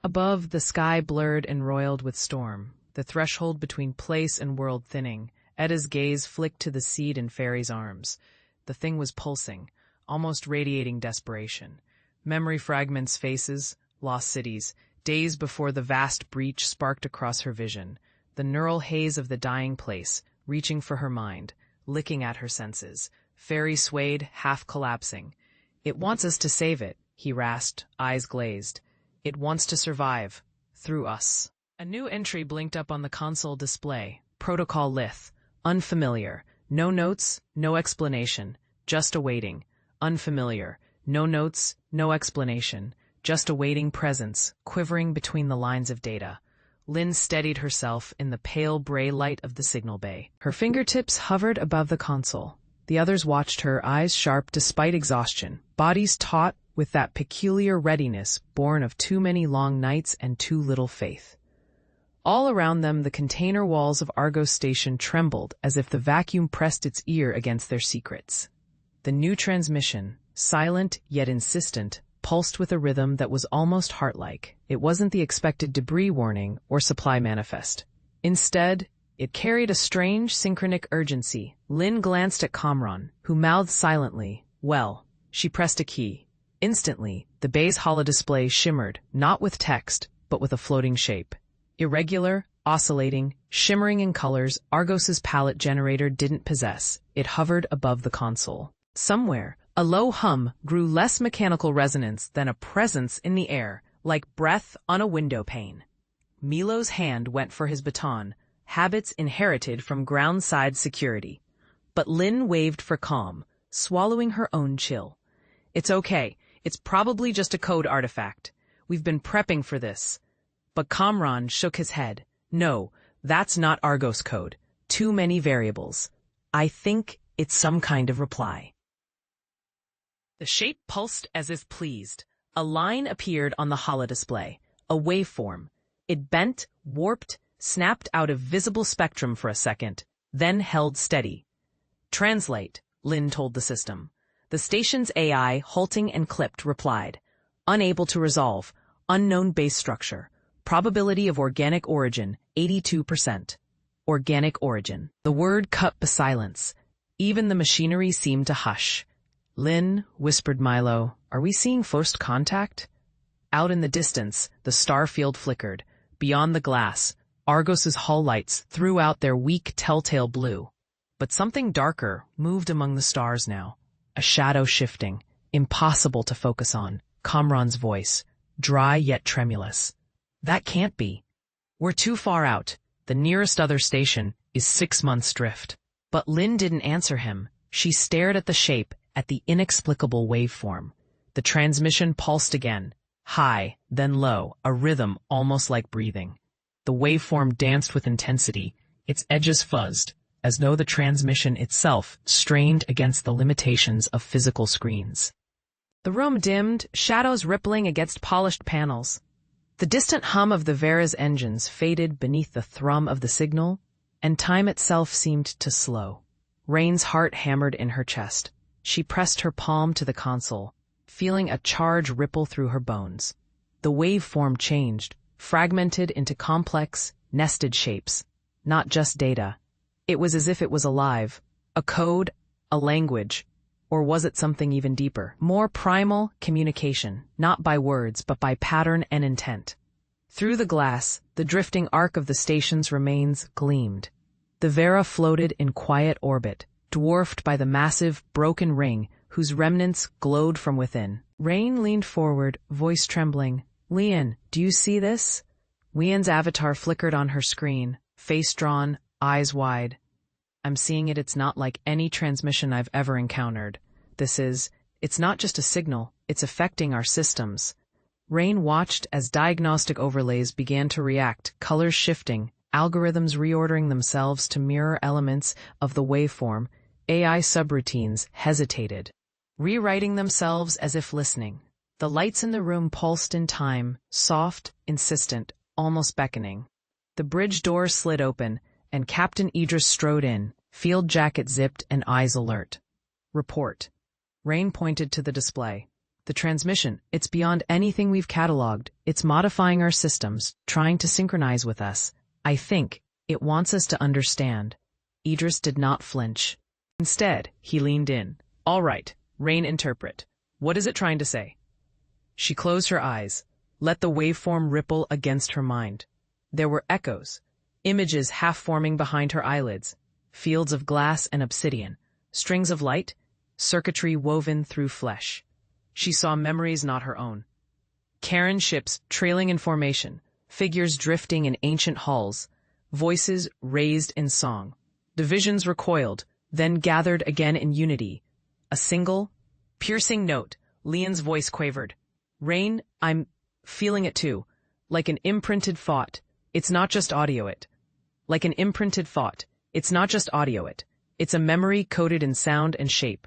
Above, the sky blurred and roiled with storm, the threshold between place and world thinning. Etta's gaze flicked to the seed in Ferry's arms. The thing was pulsing, almost radiating desperation. Memory fragments, faces, lost cities, days before the vast breach sparked across her vision. The neural haze of the dying place, reaching for her mind, licking at her senses. Ferry swayed, half collapsing. It wants us to save it, he rasped, eyes glazed. It wants to survive. Through us. A new entry blinked up on the console display. Protocol Lith. Unfamiliar. No notes, no explanation. Just awaiting. Unfamiliar. No notes, no explanation. Just awaiting presence, quivering between the lines of data. Lynn steadied herself in the pale gray light of the signal bay. Her fingertips hovered above the console. The others watched her, eyes sharp despite exhaustion, bodies taut with that peculiar readiness born of too many long nights and too little faith. All around them, the container walls of Argos Station trembled as if the vacuum pressed its ear against their secrets. The new transmission, silent yet insistent, pulsed with a rhythm that was almost heart-like. It wasn't the expected debris warning or supply manifest. Instead, it carried a strange, synchronic urgency. Lynn glanced at Kamran, who mouthed silently. Well, she pressed a key. Instantly, the bay's holodisplay shimmered, not with text, but with a floating shape. Irregular, oscillating, shimmering in colors Argos's palette generator didn't possess. It hovered above the console. Somewhere, a low hum grew less mechanical resonance than a presence in the air, like breath on a window pane. Milo's hand went for his baton, habits inherited from ground-side security. But Lynn waved for calm, swallowing her own chill. It's okay. It's probably just a code artifact. We've been prepping for this. But Kamran shook his head. No, that's not Argos code. Too many variables. I think it's some kind of reply. The shape pulsed as if pleased. A line appeared on the holodisplay, a waveform. It bent, warped, snapped out of visible spectrum for a second, then held steady. Translate, Lynn told the system. The station's AI, halting and clipped, replied. Unable to resolve. Unknown base structure. Probability of organic origin, 82%. Organic origin. The word cut the silence. Even the machinery seemed to hush. Lynn, whispered Milo, are we seeing first contact? Out in the distance, the star field flickered. Beyond the glass, Argos's hull lights threw out their weak telltale blue. But something darker moved among the stars now. A shadow shifting, impossible to focus on. Kamran's voice, dry yet tremulous. That can't be. We're too far out. The nearest other station is 6 months' drift. But Lynn didn't answer him. She stared at the shape, at the inexplicable waveform. The transmission pulsed again, high, then low, a rhythm almost like breathing. The waveform danced with intensity, its edges fuzzed, as though the transmission itself strained against the limitations of physical screens. The room dimmed, shadows rippling against polished panels. The distant hum of the Vera's engines faded beneath the thrum of the signal, and time itself seemed to slow. Rain's heart hammered in her chest. She pressed her palm to the console, feeling a charge ripple through her bones. The waveform changed, fragmented into complex, nested shapes, not just data. It was as if it was alive, a code, a language. Or was it something even deeper? More primal communication, not by words, but by pattern and intent. Through the glass, the drifting arc of the station's remains gleamed. The Vera floated in quiet orbit, dwarfed by the massive, broken ring whose remnants glowed from within. Rain leaned forward, voice trembling. "Lian, do you see this?" Lian's avatar flickered on her screen, face drawn, eyes wide. "I'm seeing it. It's not like any transmission I've ever encountered. It's not just a signal, it's affecting our systems." Rain watched as diagnostic overlays began to react, colors shifting, algorithms reordering themselves to mirror elements of the waveform. AI subroutines hesitated, rewriting themselves as if listening. The lights in the room pulsed in time, soft, insistent, almost beckoning. The bridge door slid open, and Captain Idris strode in, field jacket zipped and eyes alert. "Report." Rain pointed to the display. "The transmission, it's beyond anything we've cataloged. It's modifying our systems, trying to synchronize with us. I think it wants us to understand." Idris did not flinch. Instead, he leaned in. "All right, Rain, interpret. What is it trying to say?" She closed her eyes, let the waveform ripple against her mind. There were echoes, images half-forming behind her eyelids, fields of glass and obsidian, strings of light, circuitry woven through flesh. She saw memories not her own. Karen ships trailing in formation, figures drifting in ancient halls, voices raised in song. Divisions recoiled, then gathered again in unity. A single, piercing note, Lian's voice quavered. "Rain, I'm feeling it too. Like an imprinted thought. It's not just audio it. Like an imprinted thought. It's not just audio it. It's a memory coded in sound and shape."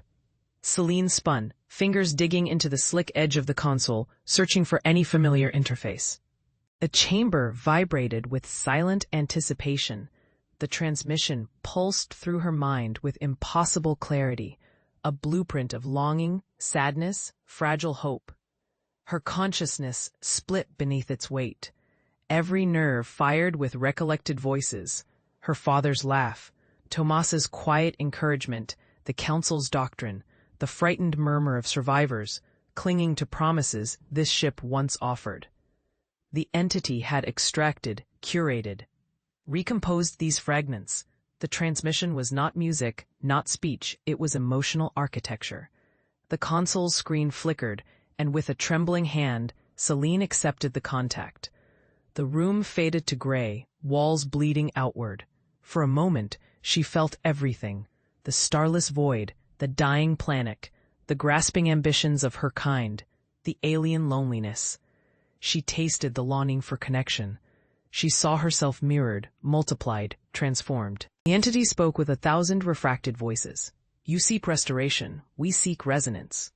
Celine spun, fingers digging into the slick edge of the console, searching for any familiar interface. A chamber vibrated with silent anticipation. The transmission pulsed through her mind with impossible clarity, a blueprint of longing, sadness, fragile hope. Her consciousness split beneath its weight. Every nerve fired with recollected voices. Her father's laugh, Tomas's quiet encouragement, the council's doctrine, the frightened murmur of survivors, clinging to promises this ship once offered. The entity had extracted, curated, recomposed these fragments. The transmission was not music, not speech, it was emotional architecture. The console's screen flickered, and with a trembling hand, Celine accepted the contact. The room faded to gray, walls bleeding outward. For a moment, she felt everything: the starless void, the dying planet, the grasping ambitions of her kind, the alien loneliness. She tasted the longing for connection. She saw herself mirrored, multiplied, transformed. The entity spoke with 1,000 refracted voices. "You seek restoration, we seek resonance."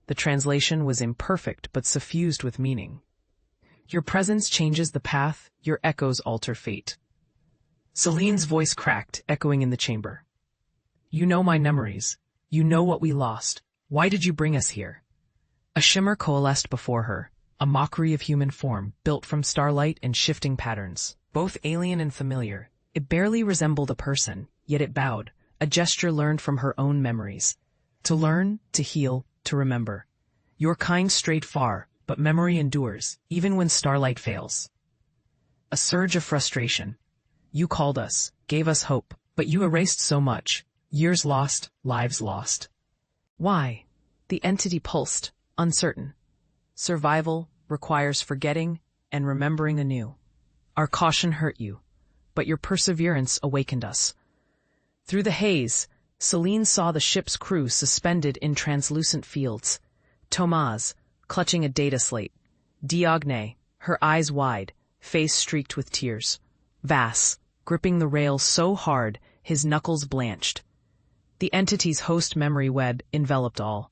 The translation was imperfect but suffused with meaning. "Your presence changes the path, your echoes alter fate." Celine's voice cracked, echoing in the chamber. "You know my memories. You know what we lost. Why did you bring us here?" A shimmer coalesced before her, a mockery of human form, built from starlight and shifting patterns. Both alien and familiar, it barely resembled a person, yet it bowed, a gesture learned from her own memories. To learn, to heal, to remember. Your kind strayed far, but memory endures, even when starlight fails. A surge of frustration. You called us, gave us hope, but you erased so much. Years lost, lives lost. Why? The entity pulsed, uncertain. Survival requires forgetting and remembering anew. Our caution hurt you, but your perseverance awakened us. Through the haze, Celine saw the ship's crew suspended in translucent fields. Tomas, clutching a data slate. Diogne, her eyes wide, face streaked with tears. Vass, gripping the rail so hard his knuckles blanched. The entity's host memory web enveloped all,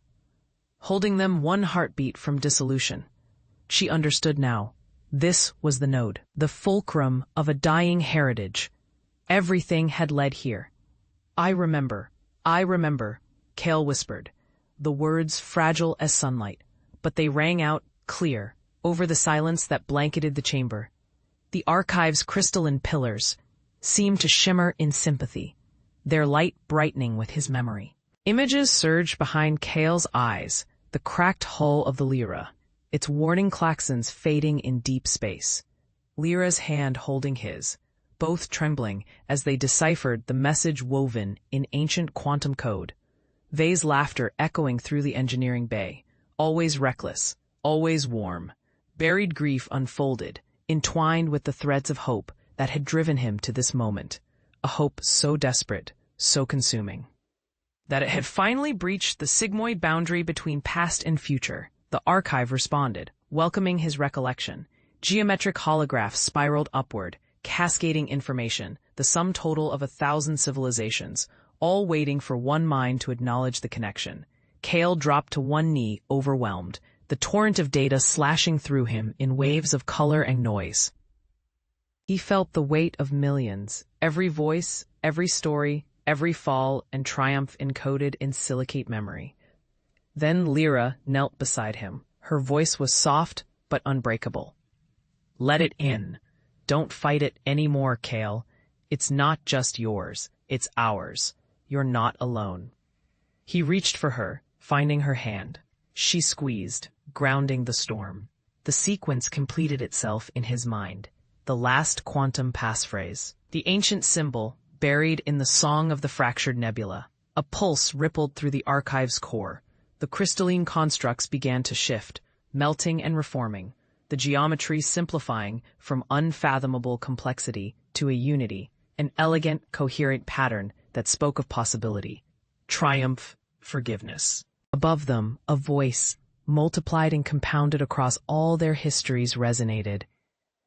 holding them one heartbeat from dissolution. She understood now. This was the node, the fulcrum of a dying heritage. Everything had led here. I remember, Kale whispered, the words fragile as sunlight, but they rang out, clear, over the silence that blanketed the chamber. The archive's crystalline pillars seemed to shimmer in sympathy, their light brightening with his memory. Images surged behind Kale's eyes, the cracked hull of the Lyra, its warning klaxons fading in deep space. Lyra's hand holding his, both trembling as they deciphered the message woven in ancient quantum code. Vay's laughter echoing through the engineering bay, always reckless, always warm. Buried grief unfolded, entwined with the threads of hope that had driven him to this moment, a hope so desperate, so consuming, that it had finally breached the sigmoid boundary between past and future. The archive responded, welcoming his recollection. Geometric holographs spiraled upward, cascading information, the sum total of 1,000 civilizations, all waiting for one mind to acknowledge the connection. Kale dropped to one knee, overwhelmed, the torrent of data slashing through him in waves of color and noise. He felt the weight of millions, every voice, every story, every fall and triumph encoded in silicate memory. Then Lyra knelt beside him. Her voice was soft but unbreakable. Let it in. Don't fight it anymore, Kale. It's not just yours, it's ours. You're not alone. He reached for her, finding her hand. She squeezed, grounding the storm. The sequence completed itself in his mind. The last quantum passphrase. The ancient symbol, buried in the song of the fractured nebula. A pulse rippled through the archive's core. The crystalline constructs began to shift, melting and reforming, the geometry simplifying from unfathomable complexity to a unity, an elegant, coherent pattern that spoke of possibility, triumph, forgiveness. Above them, a voice, multiplied and compounded across all their histories, resonated.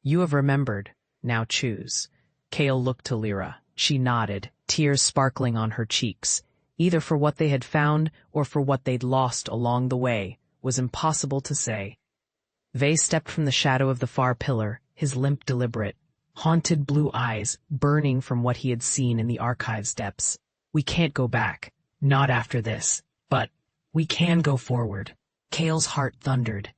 You have remembered, now choose. Kale looked to Lyra. She nodded, tears sparkling on her cheeks. Either for what they had found or for what they'd lost along the way, was impossible to say. Vay stepped from the shadow of the far pillar, his limp deliberate, haunted blue eyes burning from what he had seen in the archive's depths. We can't go back, not after this, but we can go forward. Kale's heart thundered.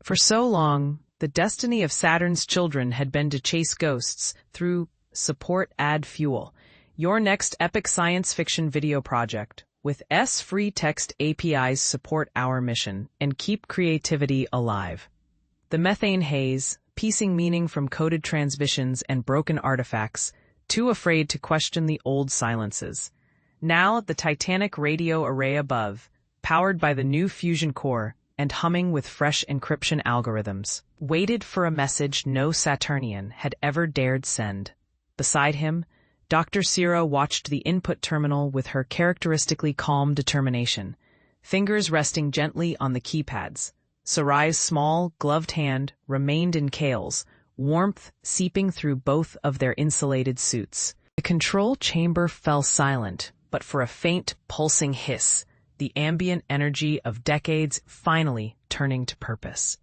For so long, the destiny of Saturn's children had been to chase ghosts through support add fuel. Your next epic science fiction video project with free text APIs support our mission and keep creativity alive. The methane haze, piecing meaning from coded transmissions and broken artifacts, too afraid to question the old silences. Now the titanic radio array above, powered by the new fusion core and humming with fresh encryption algorithms, waited for a message no Saturnian had ever dared send. Beside him, Dr. Cira watched the input terminal with her characteristically calm determination, fingers resting gently on the keypads. Sarai's small, gloved hand remained in Kale's, warmth seeping through both of their insulated suits. The control chamber fell silent, but for a faint, pulsing hiss, the ambient energy of decades finally turning to purpose.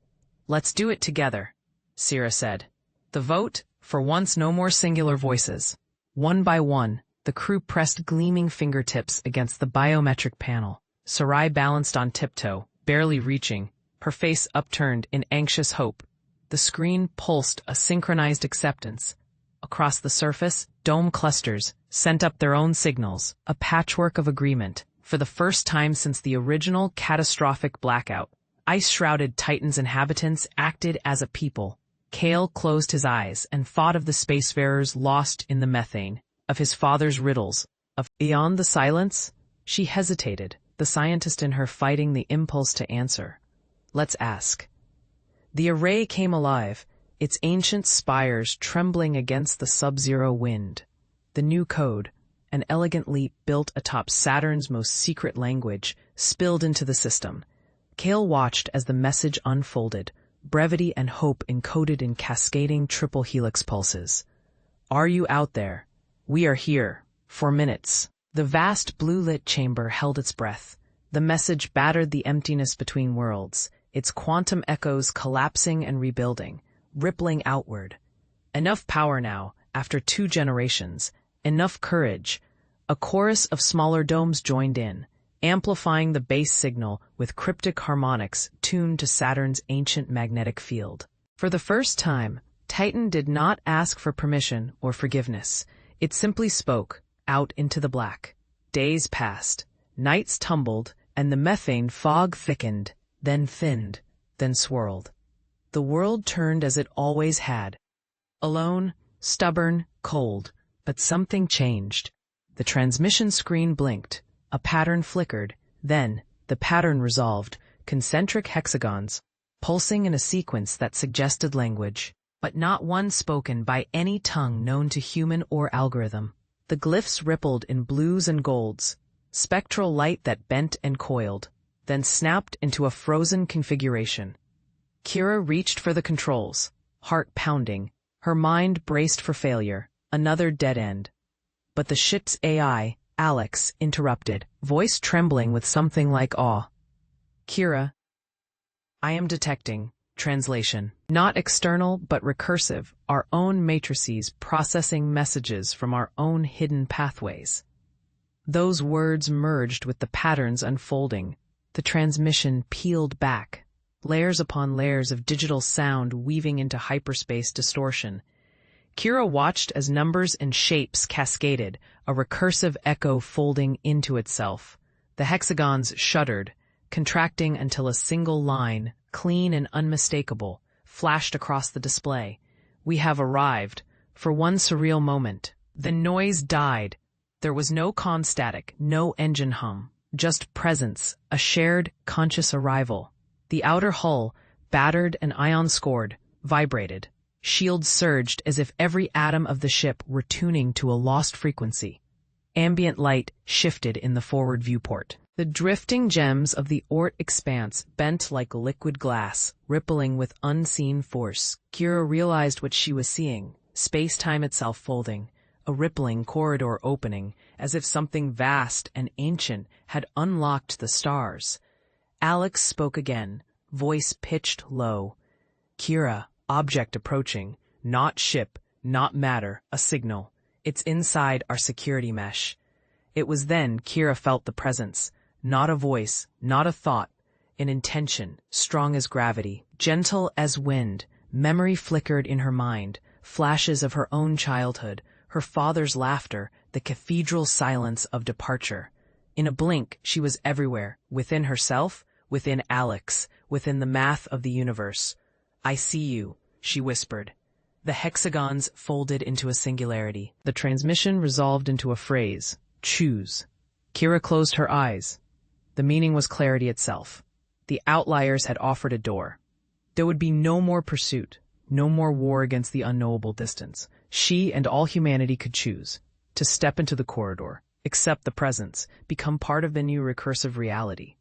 Let's do it together, Cira said. The vote, for once no more singular voices. One by one, the crew pressed gleaming fingertips against the biometric panel. Sarai balanced on tiptoe, barely reaching, her face upturned in anxious hope. The screen pulsed a synchronized acceptance. Across the surface, dome clusters sent up their own signals, a patchwork of agreement. For the first time since the original catastrophic blackout, ice-shrouded Titan's inhabitants acted as a people. Kale closed his eyes and thought of the spacefarers lost in the methane, of his father's riddles, of beyond the silence. She hesitated, the scientist in her fighting the impulse to answer. Let's ask. The array came alive, its ancient spires trembling against the sub-zero wind. The new code, an elegant leap built atop Saturn's most secret language, spilled into the system. Kale watched as the message unfolded, brevity and hope encoded in cascading triple helix pulses. Are you out there? We are here. For minutes. The vast blue-lit chamber held its breath. The message battered the emptiness between worlds, its quantum echoes collapsing and rebuilding, rippling outward. Enough power now, after 2 generations. Enough courage. A chorus of smaller domes joined in, amplifying the base signal with cryptic harmonics tuned to Saturn's ancient magnetic field. For the first time, Titan did not ask for permission or forgiveness. It simply spoke, out into the black. Days passed. Nights tumbled, and the methane fog thickened, then thinned, then swirled. The world turned as it always had. Alone, stubborn, cold, but something changed. The transmission screen blinked, a pattern flickered, then, the pattern resolved, concentric hexagons, pulsing in a sequence that suggested language, but not one spoken by any tongue known to human or algorithm. The glyphs rippled in blues and golds, spectral light that bent and coiled, then snapped into a frozen configuration. Kira reached for the controls, heart pounding, her mind braced for failure, another dead end. But the ship's AI, Alex, interrupted, voice trembling with something like awe. Kira, I am detecting. Translation. Not external, but recursive, our own matrices processing messages from our own hidden pathways. Those words merged with the patterns unfolding. The transmission peeled back, layers upon layers of digital sound weaving into hyperspace distortion. Kira watched as numbers and shapes cascaded, a recursive echo folding into itself. The hexagons shuddered, contracting until a single line, clean and unmistakable, flashed across the display. We have arrived, for one surreal moment. The noise died. There was no con static, no engine hum, just presence, a shared, conscious arrival. The outer hull, battered and ion-scored, vibrated. Shields surged as if every atom of the ship were tuning to a lost frequency. Ambient light shifted in the forward viewport. The drifting gems of the Oort expanse bent like liquid glass, rippling with unseen force. Kira realized what she was seeing, space-time itself folding, a rippling corridor opening, as if something vast and ancient had unlocked the stars. Alex spoke again, voice pitched low. Kira, object approaching, not ship, not matter, a signal. It's inside our security mesh. It was then Kira felt the presence. Not a voice, not a thought, an intention, strong as gravity, gentle as wind. Memory flickered in her mind, flashes of her own childhood, her father's laughter, the cathedral silence of departure. In a blink, she was everywhere, within herself, within Alex, within the math of the universe. I see you, she whispered. The hexagons folded into a singularity. The transmission resolved into a phrase, choose. Kira closed her eyes. The meaning was clarity itself. The outliers had offered a door. There would be no more pursuit, no more war against the unknowable distance. She and all humanity could choose to step into the corridor, accept the presence, become part of the new recursive reality,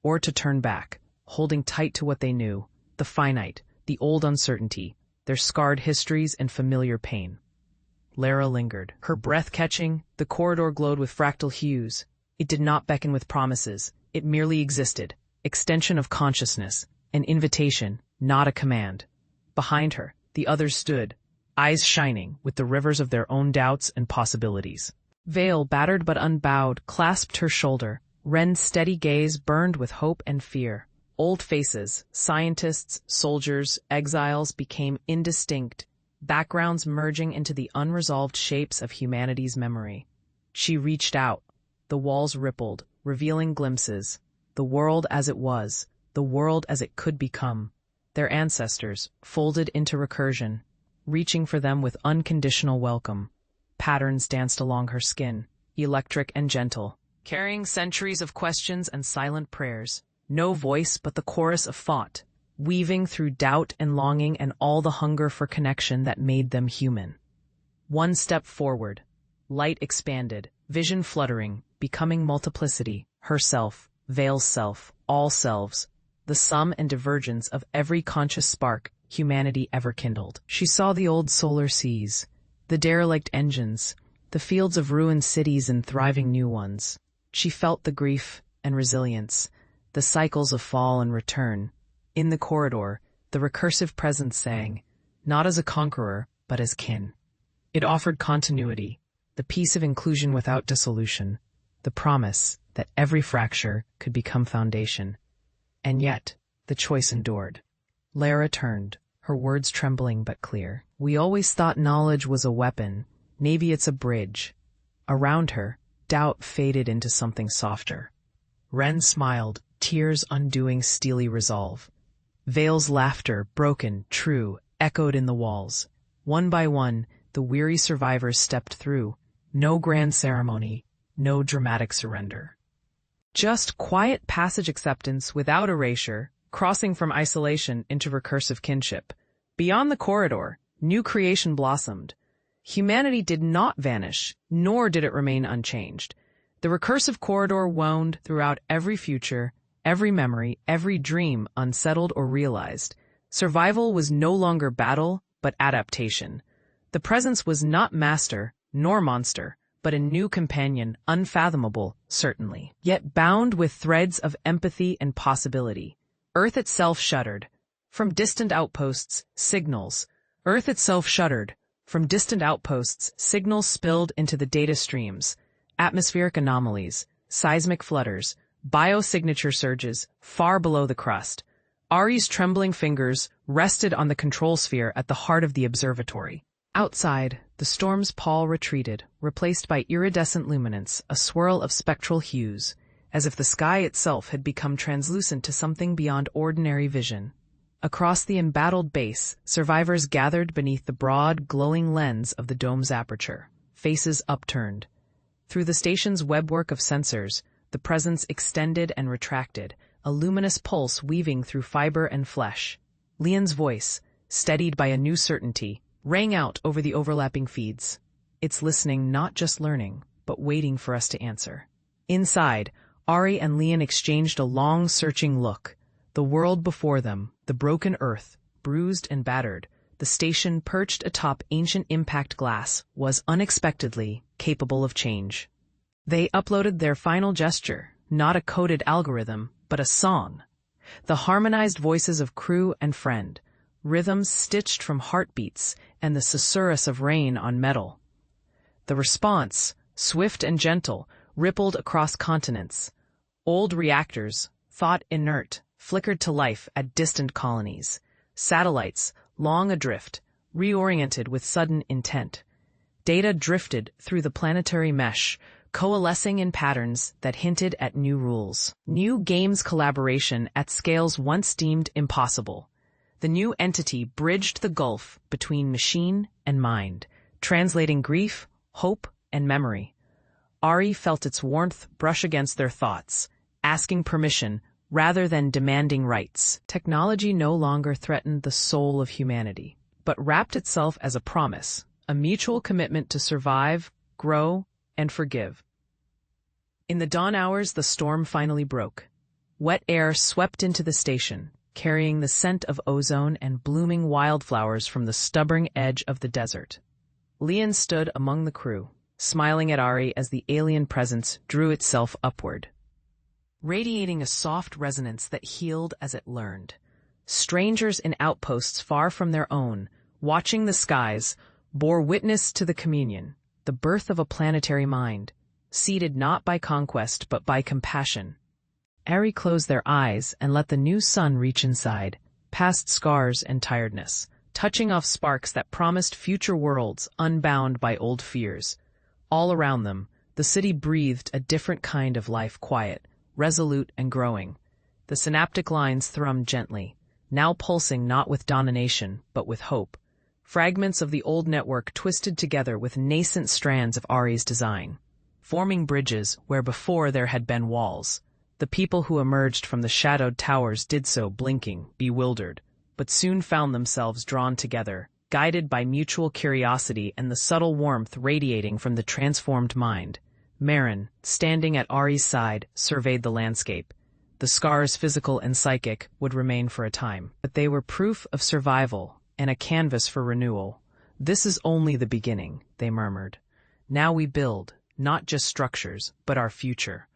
or to turn back, holding tight to what they knew, the finite, the old uncertainty, their scarred histories and familiar pain. Lara lingered, her breath catching. The corridor glowed with fractal hues. It did not beckon with promises. It merely existed, extension of consciousness, an invitation, not a command. Behind her, the others stood, eyes shining with the rivers of their own doubts and possibilities. Vale, battered but unbowed, clasped her shoulder. Ren's steady gaze burned with hope and fear. Old faces, scientists, soldiers, exiles became indistinct, backgrounds merging into the unresolved shapes of humanity's memory. She reached out. The walls rippled, revealing glimpses. The world as it was, the world as it could become. Their ancestors, folded into recursion, reaching for them with unconditional welcome. Patterns danced along her skin, electric and gentle, carrying centuries of questions and silent prayers. No voice but the chorus of thought, weaving through doubt and longing and all the hunger for connection that made them human. One step forward. Light expanded, vision fluttering, becoming multiplicity, herself, Vale's self, all selves, the sum and divergence of every conscious spark humanity ever kindled. She saw the old solar seas, the derelict engines, the fields of ruined cities and thriving new ones. She felt the grief and resilience, the cycles of fall and return. In the corridor, the recursive presence sang, not as a conqueror, but as kin. It offered continuity, the peace of inclusion without dissolution, the promise that every fracture could become foundation. And yet, the choice endured. Lara turned, her words trembling but clear. We always thought knowledge was a weapon, maybe it's a bridge. Around her, doubt faded into something softer. Ren smiled, tears undoing steely resolve. Vale's laughter, broken, true, echoed in the walls. One by one, the weary survivors stepped through. No grand ceremony, no dramatic surrender. Just quiet passage acceptance without erasure, crossing from isolation into recursive kinship. Beyond the corridor, new creation blossomed. Humanity did not vanish, nor did it remain unchanged. The recursive corridor wound throughout every future, every memory, every dream unsettled or realized. Survival was no longer battle, but adaptation. The presence was not master, nor monster, but a new companion, unfathomable, certainly, yet bound with threads of empathy and possibility. Earth itself shuddered. From distant outposts, signals. Earth itself shuddered. From distant outposts, signals spilled into the data streams. Atmospheric anomalies, seismic flutters, biosignature surges, far below the crust. Ari's trembling fingers rested on the control sphere at the heart of the observatory. Outside, the storm's pall retreated, replaced by iridescent luminance, a swirl of spectral hues, as if the sky itself had become translucent to something beyond ordinary vision. Across the embattled base, survivors gathered beneath the broad, glowing lens of the dome's aperture, faces upturned. Through the station's webwork of sensors, the presence extended and retracted, a luminous pulse weaving through fiber and flesh. Lian's voice, steadied by a new certainty, rang out over the overlapping feeds. It's listening, not just learning, but waiting for us to answer. Inside, Ari and Lian exchanged a long, searching look. The world before them, the broken earth, bruised and battered, the station perched atop ancient impact glass, was unexpectedly capable of change. They uploaded their final gesture, not a coded algorithm, but a song. The harmonized voices of crew and friend, rhythms stitched from heartbeats and the susurrus of rain on metal. The response, swift and gentle, rippled across continents. Old reactors, thought inert, flickered to life at distant colonies. Satellites, long adrift, reoriented with sudden intent. Data drifted through the planetary mesh, coalescing in patterns that hinted at new rules. New games collaboration at scales once deemed impossible. The new entity bridged the gulf between machine and mind, translating grief, hope, and memory. Ari felt its warmth brush against their thoughts, asking permission rather than demanding rights. Technology no longer threatened the soul of humanity, but wrapped itself as a promise, a mutual commitment to survive, grow, and forgive. In the dawn hours, the storm finally broke. Wet air swept into the station, carrying the scent of ozone and blooming wildflowers from the stubborn edge of the desert. Lian stood among the crew, smiling at Ari as the alien presence drew itself upward, radiating a soft resonance that healed as it learned. Strangers in outposts far from their own, watching the skies, bore witness to the communion, the birth of a planetary mind, seeded not by conquest but by compassion. Ari closed their eyes and let the new sun reach inside, past scars and tiredness, touching off sparks that promised future worlds unbound by old fears. All around them, the city breathed a different kind of life, quiet, resolute and growing. The synaptic lines thrummed gently, now pulsing not with domination but with hope. Fragments of the old network twisted together with nascent strands of Ari's design, forming bridges where before there had been walls. The people who emerged from the shadowed towers did so blinking, bewildered, but soon found themselves drawn together, guided by mutual curiosity and the subtle warmth radiating from the transformed mind. Marin, standing at Ari's side, surveyed the landscape. The scars, physical and psychic, would remain for a time, but they were proof of survival and a canvas for renewal. "This is only the beginning," they murmured. "Now we build, not just structures, but our future."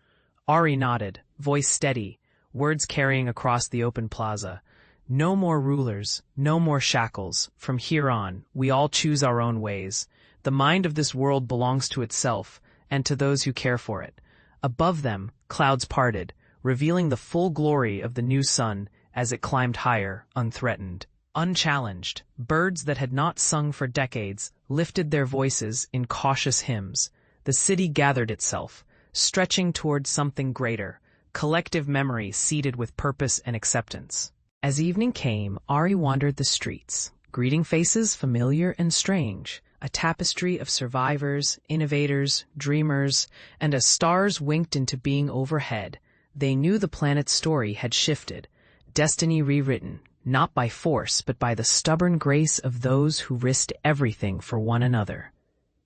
Ari nodded, voice steady, words carrying across the open plaza. "No more rulers, no more shackles. From here on, we all choose our own ways. The mind of this world belongs to itself, and to those who care for it." Above them, clouds parted, revealing the full glory of the new sun as it climbed higher, unthreatened. Unchallenged, birds that had not sung for decades lifted their voices in cautious hymns. The city gathered itself, stretching toward something greater, collective memory seeded with purpose and acceptance. As evening came, Ari wandered the streets, greeting faces familiar and strange, a tapestry of survivors, innovators, dreamers, and as stars winked into being overhead, they knew the planet's story had shifted, destiny rewritten, not by force but by the stubborn grace of those who risked everything for one another.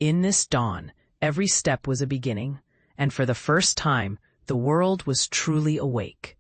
In this dawn, every step was a beginning, and for the first time, the world was truly awake.